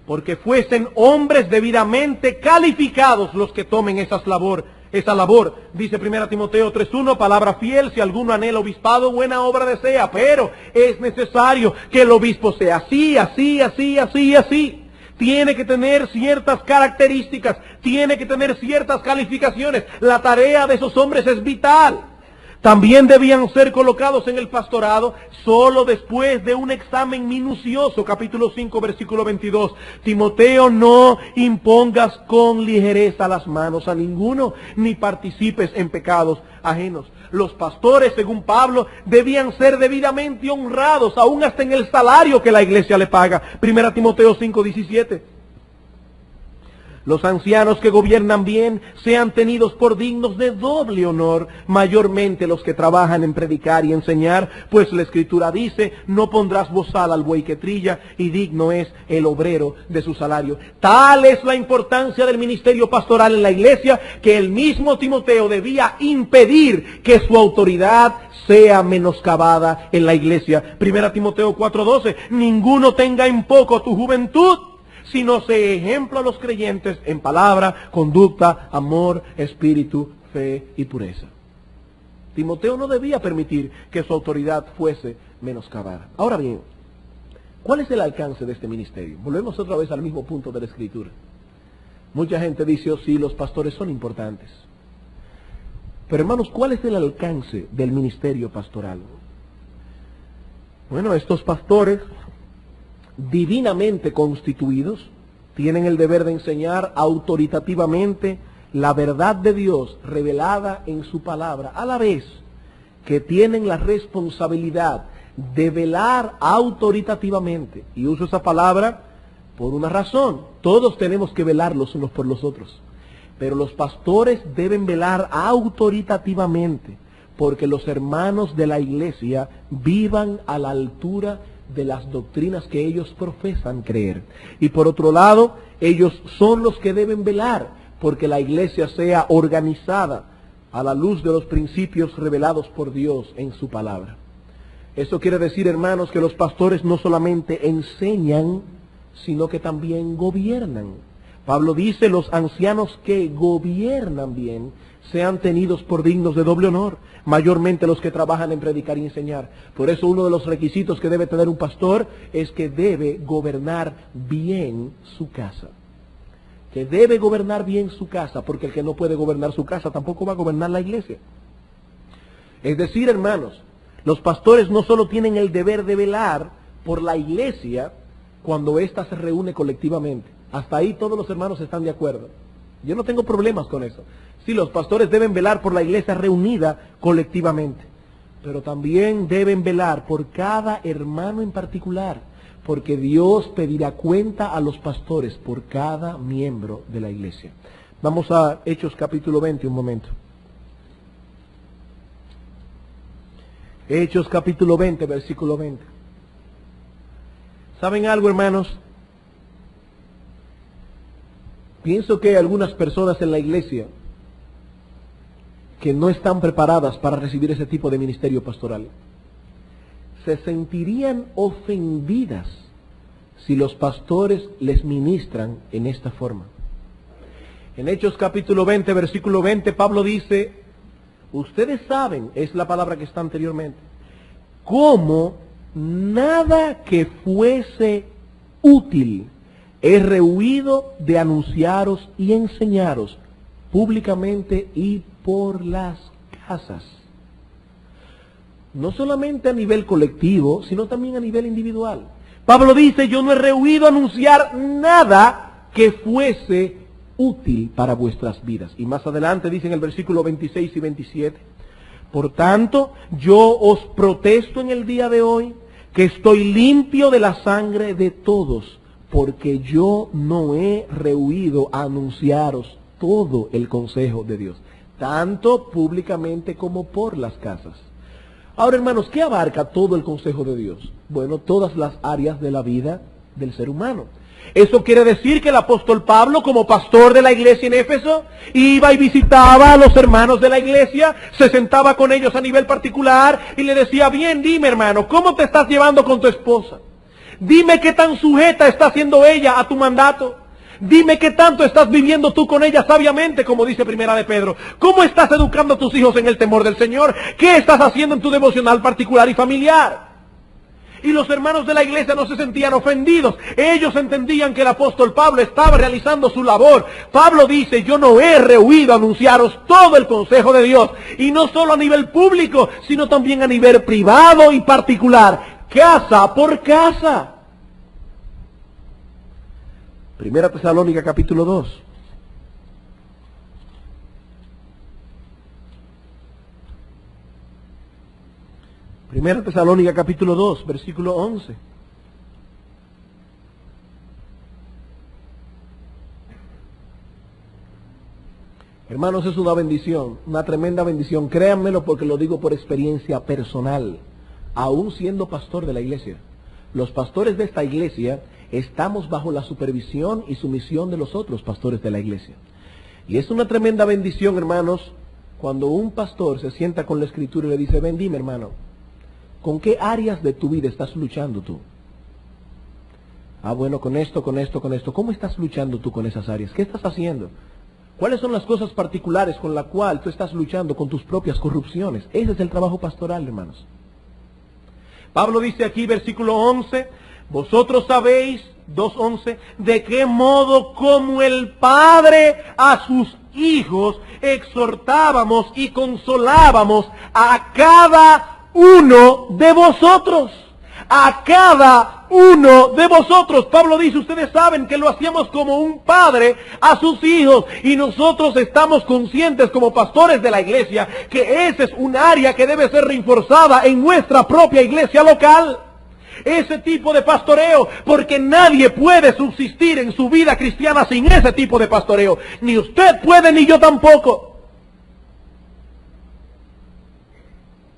porque fuesen hombres debidamente calificados los que tomen esa labor. Dice 1 Timoteo 3:1, palabra fiel, si alguno anhela obispado, buena obra desea, pero es necesario que el obispo sea así, así, así, así, así. Tiene que tener ciertas características, tiene que tener ciertas calificaciones. La tarea de esos hombres es vital. También debían ser colocados en el pastorado solo después de un examen minucioso. Capítulo 5, versículo 22. Timoteo, no impongas con ligereza las manos a ninguno, ni participes en pecados ajenos. Los pastores, según Pablo, debían ser debidamente honrados, aún hasta en el salario que la iglesia le paga. 1 Timoteo 5, 17. Los ancianos que gobiernan bien sean tenidos por dignos de doble honor, mayormente los que trabajan en predicar y enseñar, pues la Escritura dice, no pondrás bozal al buey que trilla, y digno es el obrero de su salario. Tal es la importancia del ministerio pastoral en la iglesia, que el mismo Timoteo debía impedir que su autoridad sea menoscabada en la iglesia. 1 Timoteo 4:12, ninguno tenga en poco tu juventud, sino sé ejemplo a los creyentes en palabra, conducta, amor, espíritu, fe y pureza. Timoteo no debía permitir que su autoridad fuese menoscabada. Ahora bien, ¿cuál es el alcance de este ministerio? Volvemos otra vez al mismo punto de la Escritura. Mucha gente dice, oh sí, los pastores son importantes. Pero hermanos, ¿cuál es el alcance del ministerio pastoral? Bueno, estos pastores divinamente constituidos tienen el deber de enseñar autoritativamente la verdad de Dios revelada en su palabra, a la vez que tienen la responsabilidad de velar autoritativamente. Y uso esa palabra por una razón. Todos tenemos que velar los unos por los otros, pero los pastores deben velar autoritativamente porque los hermanos de la iglesia vivan a la altura de las doctrinas que ellos profesan creer. Y por otro lado, ellos son los que deben velar porque la iglesia sea organizada a la luz de los principios revelados por Dios en su palabra. Eso quiere decir, hermanos, que los pastores no solamente enseñan, sino que también gobiernan. Pablo dice, los ancianos que gobiernan bien sean tenidos por dignos de doble honor, mayormente los que trabajan en predicar y enseñar. Por eso uno de los requisitos que debe tener un pastor es que debe gobernar bien su casa. Que debe gobernar bien su casa, porque el que no puede gobernar su casa tampoco va a gobernar la iglesia. Es decir, hermanos, los pastores no solo tienen el deber de velar por la iglesia, cuando ésta se reúne colectivamente. Hasta ahí todos los hermanos están de acuerdo. Yo no tengo problemas con eso. Sí, los pastores deben velar por la iglesia reunida colectivamente, pero también deben velar por cada hermano en particular, porque Dios pedirá cuenta a los pastores por cada miembro de la iglesia. Vamos a Hechos capítulo 20 un momento. Hechos capítulo 20, versículo 20. ¿Saben algo, hermanos? Pienso que hay algunas personas en la iglesia que no están preparadas para recibir ese tipo de ministerio pastoral. Se sentirían ofendidas si los pastores les ministran en esta forma. En Hechos capítulo 20, versículo 20, Pablo dice, ustedes saben, es la palabra que está anteriormente, cómo nada que fuese útil he rehuido de anunciaros y enseñaros públicamente y por las casas. No solamente a nivel colectivo, sino también a nivel individual. Pablo dice, yo no he rehuido anunciar nada que fuese útil para vuestras vidas. Y más adelante dice en el versículo 26 y 27, por tanto, yo os protesto en el día de hoy que estoy limpio de la sangre de todos, porque yo no he rehuido a anunciaros todo el consejo de Dios, tanto públicamente como por las casas. Ahora, hermanos, ¿qué abarca todo el consejo de Dios? Bueno, todas las áreas de la vida del ser humano. Eso quiere decir que el apóstol Pablo, como pastor de la iglesia en Éfeso, iba y visitaba a los hermanos de la iglesia, se sentaba con ellos a nivel particular y le decía, bien, dime, hermano, ¿cómo te estás llevando con tu esposa? Dime qué tan sujeta está siendo ella a tu mandato. Dime qué tanto estás viviendo tú con ella sabiamente, como dice Primera de Pedro. ¿Cómo estás educando a tus hijos en el temor del Señor? ¿Qué estás haciendo en tu devocional particular y familiar? Y los hermanos de la iglesia no se sentían ofendidos. Ellos entendían que el apóstol Pablo estaba realizando su labor. Pablo dice, yo no he rehuido anunciaros todo el consejo de Dios. Y no solo a nivel público, sino también a nivel privado y particular. Casa por casa. Primera Tesalónica capítulo 2. Primera Tesalónica capítulo 2, versículo 11. Hermanos, es una bendición, una tremenda bendición. Créanmelo porque lo digo por experiencia personal. Aún siendo pastor de la iglesia, los pastores de esta iglesia estamos bajo la supervisión y sumisión de los otros pastores de la iglesia. Y es una tremenda bendición, hermanos, cuando un pastor se sienta con la escritura y le dice, ven, dime, hermano, ¿con qué áreas de tu vida estás luchando tú? Ah, bueno, con esto. ¿Cómo estás luchando tú con esas áreas? ¿Qué estás haciendo? ¿Cuáles son las cosas particulares con las cuales tú estás luchando con tus propias corrupciones? Ese es el trabajo pastoral, hermanos. Pablo dice aquí, versículo 11, vosotros sabéis, 2:11, de qué modo como el Padre a sus hijos exhortábamos y consolábamos a cada uno de vosotros. A cada uno de vosotros. Pablo dice, ustedes saben que lo hacíamos como un padre a sus hijos. Y nosotros estamos conscientes como pastores de la iglesia que esa es un área que debe ser reforzada en nuestra propia iglesia local. Ese tipo de pastoreo, porque nadie puede subsistir en su vida cristiana sin ese tipo de pastoreo. Ni usted puede, ni yo tampoco.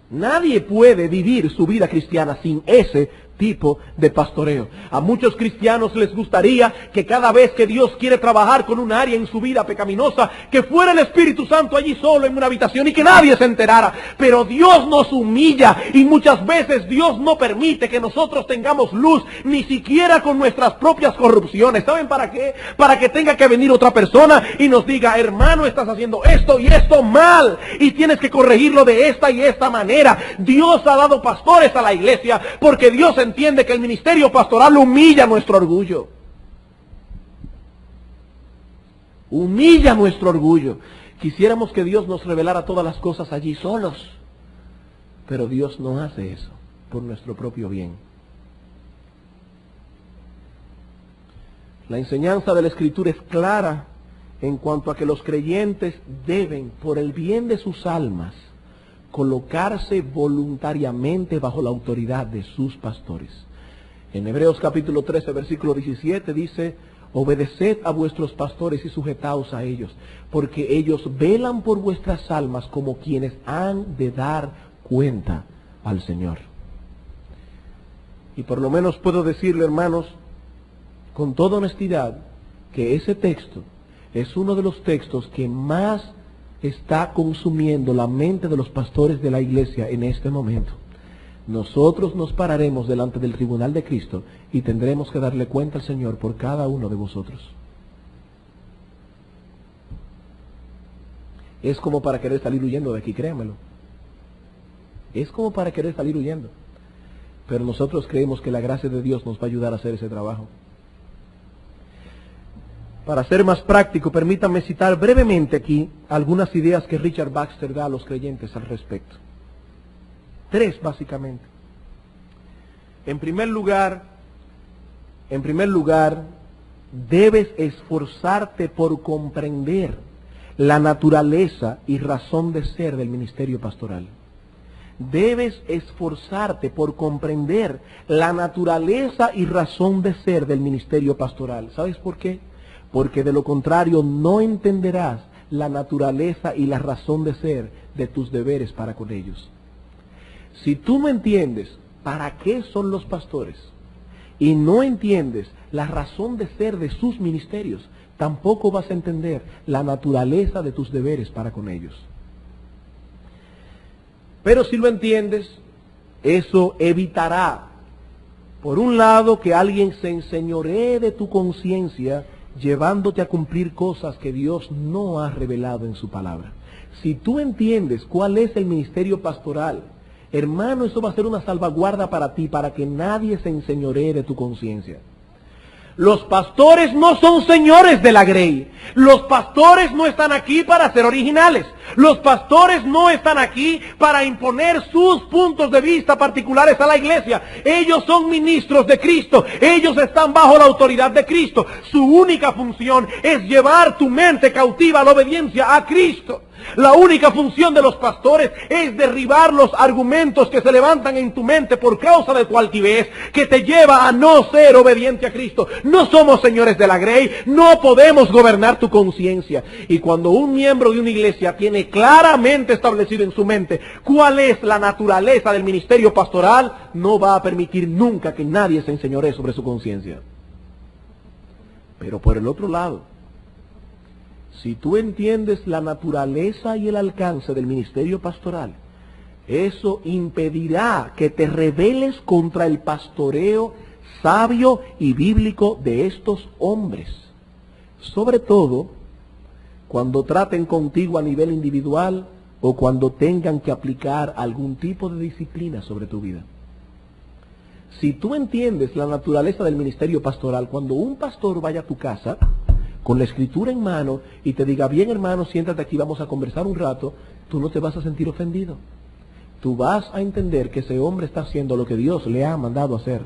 Nadie puede vivir su vida cristiana sin ese tipo de pastoreo. A muchos cristianos les gustaría que cada vez que Dios quiere trabajar con un área en su vida pecaminosa, que fuera el Espíritu Santo allí solo en una habitación y que nadie se enterara. Pero Dios nos humilla y muchas veces Dios no permite que nosotros tengamos luz, ni siquiera con nuestras propias corrupciones. ¿Saben para qué? Para que tenga que venir otra persona y nos diga, hermano, estás haciendo esto y esto mal y tienes que corregirlo de esta y esta manera. Dios ha dado pastores a la iglesia porque Dios entiende que el ministerio pastoral humilla nuestro orgullo. Humilla nuestro orgullo. Quisiéramos que Dios nos revelara todas las cosas allí solos. Pero Dios no hace eso por nuestro propio bien. La enseñanza de la Escritura es clara en cuanto a que los creyentes deben, por el bien de sus almas, colocarse voluntariamente bajo la autoridad de sus pastores. En Hebreos capítulo 13, versículo 17 dice: obedeced a vuestros pastores y sujetaos a ellos, porque ellos velan por vuestras almas como quienes han de dar cuenta al Señor. Y por lo menos puedo decirle, hermanos, con toda honestidad, que ese texto es uno de los textos que más está consumiendo la mente de los pastores de la iglesia en este momento. Nosotros nos pararemos delante del tribunal de Cristo y tendremos que darle cuenta al Señor por cada uno de vosotros. Es como para querer salir huyendo de aquí, créanmelo. Es como para querer salir huyendo. Pero nosotros creemos que la gracia de Dios nos va a ayudar a hacer ese trabajo. Para ser más práctico, permítanme citar brevemente aquí algunas ideas que Richard Baxter da a los creyentes al respecto. 3 básicamente. En primer lugar, debes esforzarte por comprender la naturaleza y razón de ser del ministerio pastoral. Debes esforzarte por comprender la naturaleza y razón de ser del ministerio pastoral. ¿Sabes por qué? Porque de lo contrario no entenderás la naturaleza y la razón de ser de tus deberes para con ellos. Si tú no entiendes para qué son los pastores y no entiendes la razón de ser de sus ministerios, tampoco vas a entender la naturaleza de tus deberes para con ellos. Pero si lo entiendes, eso evitará, por un lado, que alguien se enseñoree de tu conciencia, llevándote a cumplir cosas que Dios no ha revelado en su palabra. Si tú entiendes cuál es el ministerio pastoral, hermano, eso va a ser una salvaguarda para ti, para que nadie se enseñoree de tu conciencia. Los pastores no son señores de la grey. Los pastores no están aquí para ser originales. Los pastores no están aquí para imponer sus puntos de vista particulares a la iglesia. Ellos son ministros de Cristo. Ellos están bajo la autoridad de Cristo. Su única función es llevar tu mente cautiva a la obediencia a Cristo. La única función de los pastores es derribar los argumentos que se levantan en tu mente por causa de tu altivez, que te lleva a no ser obediente a Cristo. No somos señores de la grey, no podemos gobernar tu conciencia. Y cuando un miembro de una iglesia tiene claramente establecido en su mente cuál es la naturaleza del ministerio pastoral, no va a permitir nunca que nadie se enseñoree sobre su conciencia. Pero por el otro lado, si tú entiendes la naturaleza y el alcance del ministerio pastoral, eso impedirá que te rebeles contra el pastoreo sabio y bíblico de estos hombres. Sobre todo, cuando traten contigo a nivel individual o cuando tengan que aplicar algún tipo de disciplina sobre tu vida. Si tú entiendes la naturaleza del ministerio pastoral, cuando un pastor vaya a tu casa con la escritura en mano y te diga: bien, hermano, siéntate aquí, vamos a conversar un rato, tú no te vas a sentir ofendido. Tú vas a entender que ese hombre está haciendo lo que Dios le ha mandado hacer.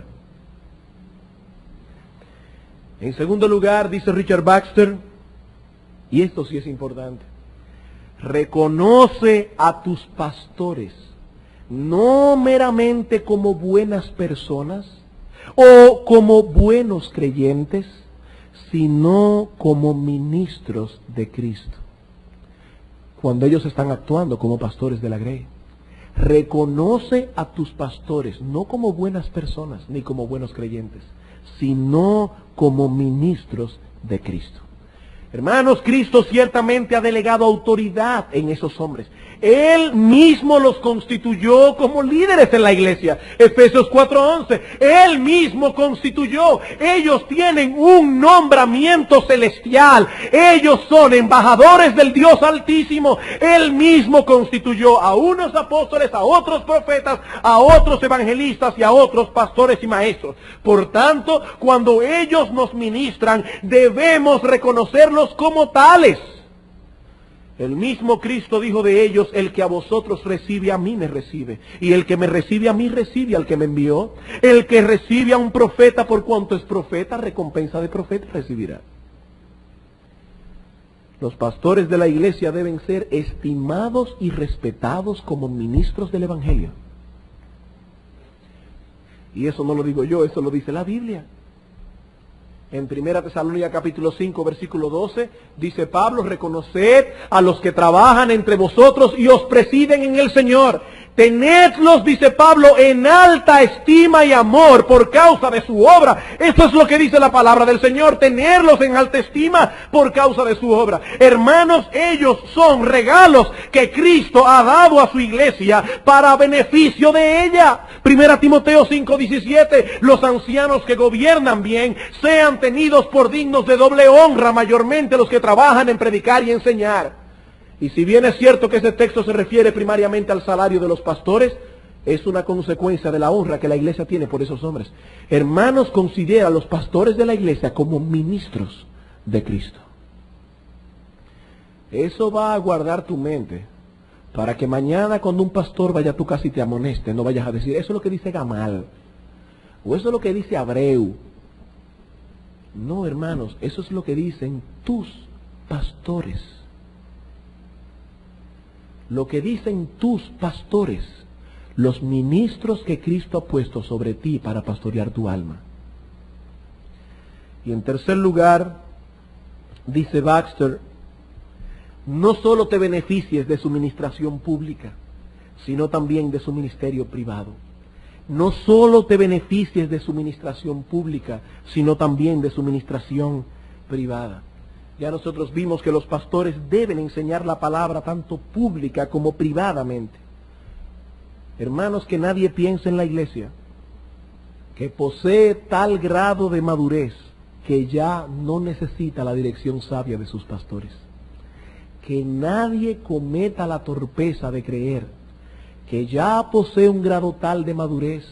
En segundo lugar, dice Richard Baxter, y esto sí es importante: reconoce a tus pastores no meramente como buenas personas o como buenos creyentes, sino como ministros de Cristo, cuando ellos están actuando como pastores de la grey. Reconoce a tus pastores no como buenas personas ni como buenos creyentes, sino como ministros de Cristo. Hermanos, Cristo ciertamente ha delegado autoridad en esos hombres. Él mismo los constituyó como líderes en la iglesia. Efesios 4:11. Él mismo constituyó. Ellos tienen un nombramiento celestial. Ellos son embajadores del Dios Altísimo. Él mismo constituyó a unos apóstoles, a otros profetas, a otros evangelistas y a otros pastores y maestros. Por tanto, cuando ellos nos ministran, debemos reconocerlos como tales. El mismo Cristo dijo de ellos: el que a vosotros recibe, a mí me recibe. Y el que me recibe a mí, recibe al que me envió. El que recibe a un profeta por cuanto es profeta, recompensa de profeta recibirá. Los pastores de la iglesia deben ser estimados y respetados como ministros del Evangelio. Y eso no lo digo yo, eso lo dice la Biblia. En 1 Tesalónica capítulo 5, versículo 12, dice Pablo: reconoced a los que trabajan entre vosotros y os presiden en el Señor. Tenedlos, dice Pablo, en alta estima y amor por causa de su obra. Eso es lo que dice la palabra del Señor: tenerlos en alta estima por causa de su obra. Hermanos, ellos son regalos que Cristo ha dado a su iglesia para beneficio de ella. 1 Timoteo 5:17, los ancianos que gobiernan bien sean tenidos por dignos de doble honra, mayormente los que trabajan en predicar y enseñar. Y si bien es cierto que ese texto se refiere primariamente al salario de los pastores, es una consecuencia de la honra que la iglesia tiene por esos hombres. Hermanos, considera a los pastores de la iglesia como ministros de Cristo. Eso va a guardar tu mente para que mañana cuando un pastor vaya a tu casa y te amoneste, no vayas a decir: eso es lo que dice Gamal, o eso es lo que dice Abreu. No, hermanos, eso es lo que dicen tus pastores. Lo que dicen tus pastores, los ministros que Cristo ha puesto sobre ti para pastorear tu alma. Y en tercer lugar, dice Baxter: no solo te beneficies de su ministración pública, sino también de su ministerio privado. No solo te beneficies de su ministración pública, sino también de su ministración privada. Ya nosotros vimos que los pastores deben enseñar la palabra tanto pública como privadamente. Hermanos, que nadie piense en la iglesia que posee tal grado de madurez que ya no necesita la dirección sabia de sus pastores. Que nadie cometa la torpeza de creer que ya posee un grado tal de madurez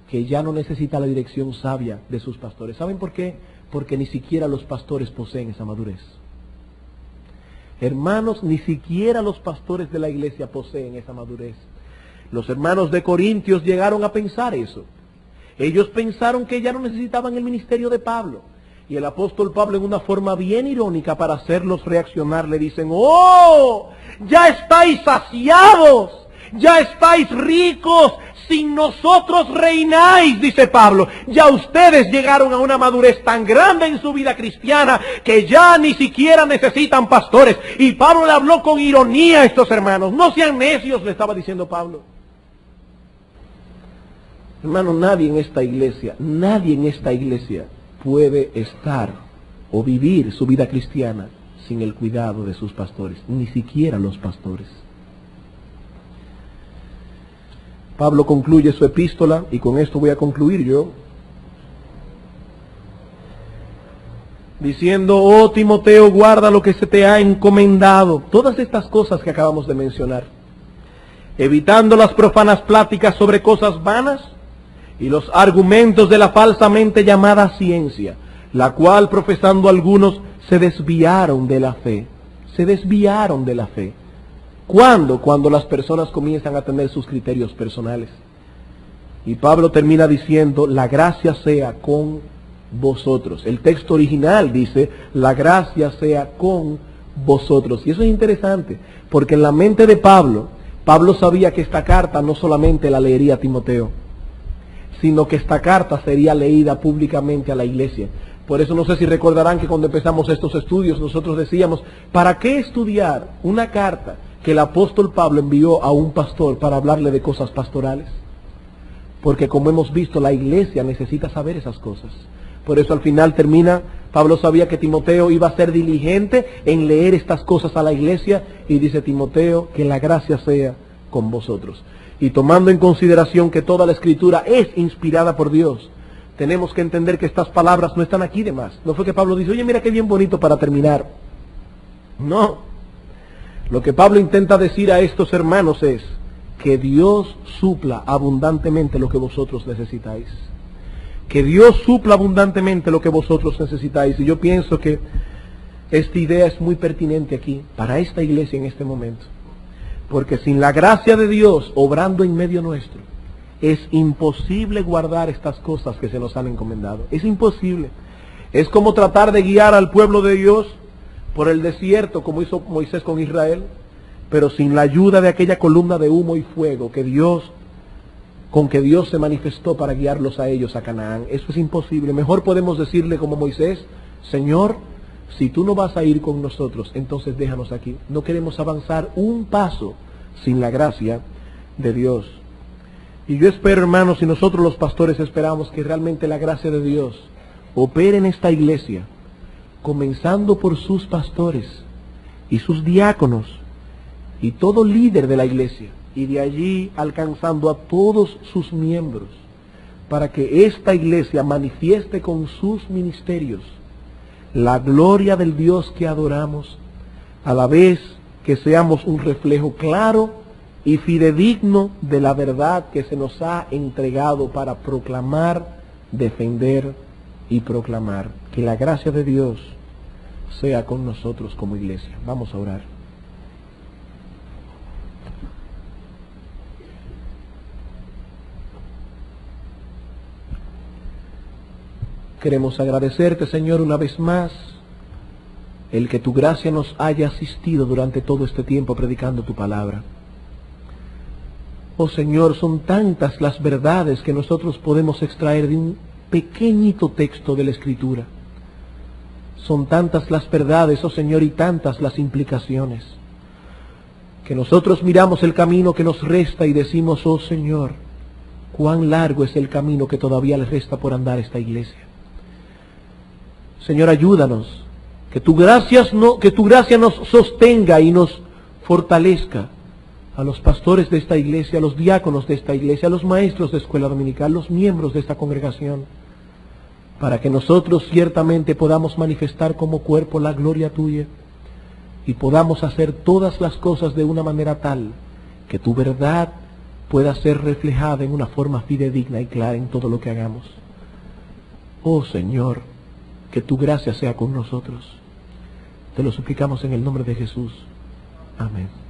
que ya no necesita la dirección sabia de sus pastores. ¿Saben por qué? Porque ni siquiera los pastores poseen esa madurez. Hermanos, ni siquiera los pastores de la iglesia poseen esa madurez. Los hermanos de Corintios llegaron a pensar eso. Ellos pensaron que ya no necesitaban el ministerio de Pablo. Y el apóstol Pablo, en una forma bien irónica para hacerlos reaccionar, le dicen: ¡oh! Ya estáis saciados, ya estáis ricos, sin nosotros reináis, dice Pablo. Ya ustedes llegaron a una madurez tan grande en su vida cristiana que ya ni siquiera necesitan pastores. Y Pablo le habló con ironía a estos hermanos. No sean necios, le estaba diciendo Pablo. Hermano, nadie en esta iglesia puede estar o vivir su vida cristiana sin el cuidado de sus pastores, ni siquiera los pastores. Pablo concluye su epístola, y con esto voy a concluir yo, diciendo: oh Timoteo, guarda lo que se te ha encomendado. Todas estas cosas que acabamos de mencionar, evitando las profanas pláticas sobre cosas vanas y los argumentos de la falsamente llamada ciencia, la cual profesando algunos se desviaron de la fe. Se desviaron de la fe. ¿Cuándo? Cuando las personas comienzan a tener sus criterios personales. Y Pablo termina diciendo: la gracia sea con vosotros. El texto original dice: la gracia sea con vosotros. Y eso es interesante, porque en la mente de Pablo sabía que esta carta no solamente la leería a Timoteo, sino que esta carta sería leída públicamente a la iglesia. Por eso no sé si recordarán que cuando empezamos estos estudios nosotros decíamos: ¿para qué estudiar una carta que el apóstol Pablo envió a un pastor para hablarle de cosas pastorales? Porque como hemos visto, la iglesia necesita saber esas cosas. Por eso al final termina: Pablo sabía que Timoteo iba a ser diligente en leer estas cosas a la iglesia, y dice Timoteo: que la gracia sea con vosotros. Y tomando en consideración que toda la escritura es inspirada por Dios, tenemos que entender que estas palabras no están aquí de más. No fue que Pablo dice: oye, mira qué bien bonito para terminar. No. Lo que Pablo intenta decir a estos hermanos es que Dios supla abundantemente lo que vosotros necesitáis. Que Dios supla abundantemente lo que vosotros necesitáis. Y yo pienso que Esta idea es muy pertinente aquí, para esta iglesia en este momento. Porque sin la gracia de Dios obrando en medio nuestro, es imposible guardar estas cosas que se nos han encomendado. Es imposible. Es como tratar de guiar al pueblo de Dios por el desierto, como hizo Moisés con Israel, pero sin la ayuda de aquella columna de humo y fuego con que Dios se manifestó para guiarlos a ellos a Canaán. Eso es imposible. Mejor podemos decirle como Moisés: Señor, si tú no vas a ir con nosotros, entonces déjanos aquí. No queremos avanzar un paso sin la gracia de Dios. Y yo espero, hermanos, y nosotros los pastores esperamos que realmente la gracia de Dios opere en esta iglesia, comenzando por sus pastores y sus diáconos y todo líder de la iglesia, y de allí alcanzando a todos sus miembros, para que esta iglesia manifieste con sus ministerios la gloria del Dios que adoramos, a la vez que seamos un reflejo claro y fidedigno de la verdad que se nos ha entregado para proclamar, defender y proclamar. Que la gracia de Dios sea con nosotros como iglesia. Vamos a orar. Queremos agradecerte, Señor, una vez más, el que tu gracia nos haya asistido durante todo este tiempo predicando tu palabra. Oh Señor, son tantas las verdades que nosotros podemos extraer de un pequeñito texto de la Escritura. Son tantas las verdades, oh Señor, y tantas las implicaciones, que nosotros miramos el camino que nos resta y decimos: oh Señor, cuán largo es el camino que todavía le resta por andar esta iglesia. Señor, ayúdanos, que tu gracia nos sostenga y nos fortalezca, a los pastores de esta iglesia, a los diáconos de esta iglesia, a los maestros de escuela dominical, los miembros de esta congregación, para que nosotros ciertamente podamos manifestar como cuerpo la gloria tuya y podamos hacer todas las cosas de una manera tal que tu verdad pueda ser reflejada en una forma fidedigna y clara en todo lo que hagamos. Oh Señor, que tu gracia sea con nosotros. Te lo suplicamos en el nombre de Jesús. Amén.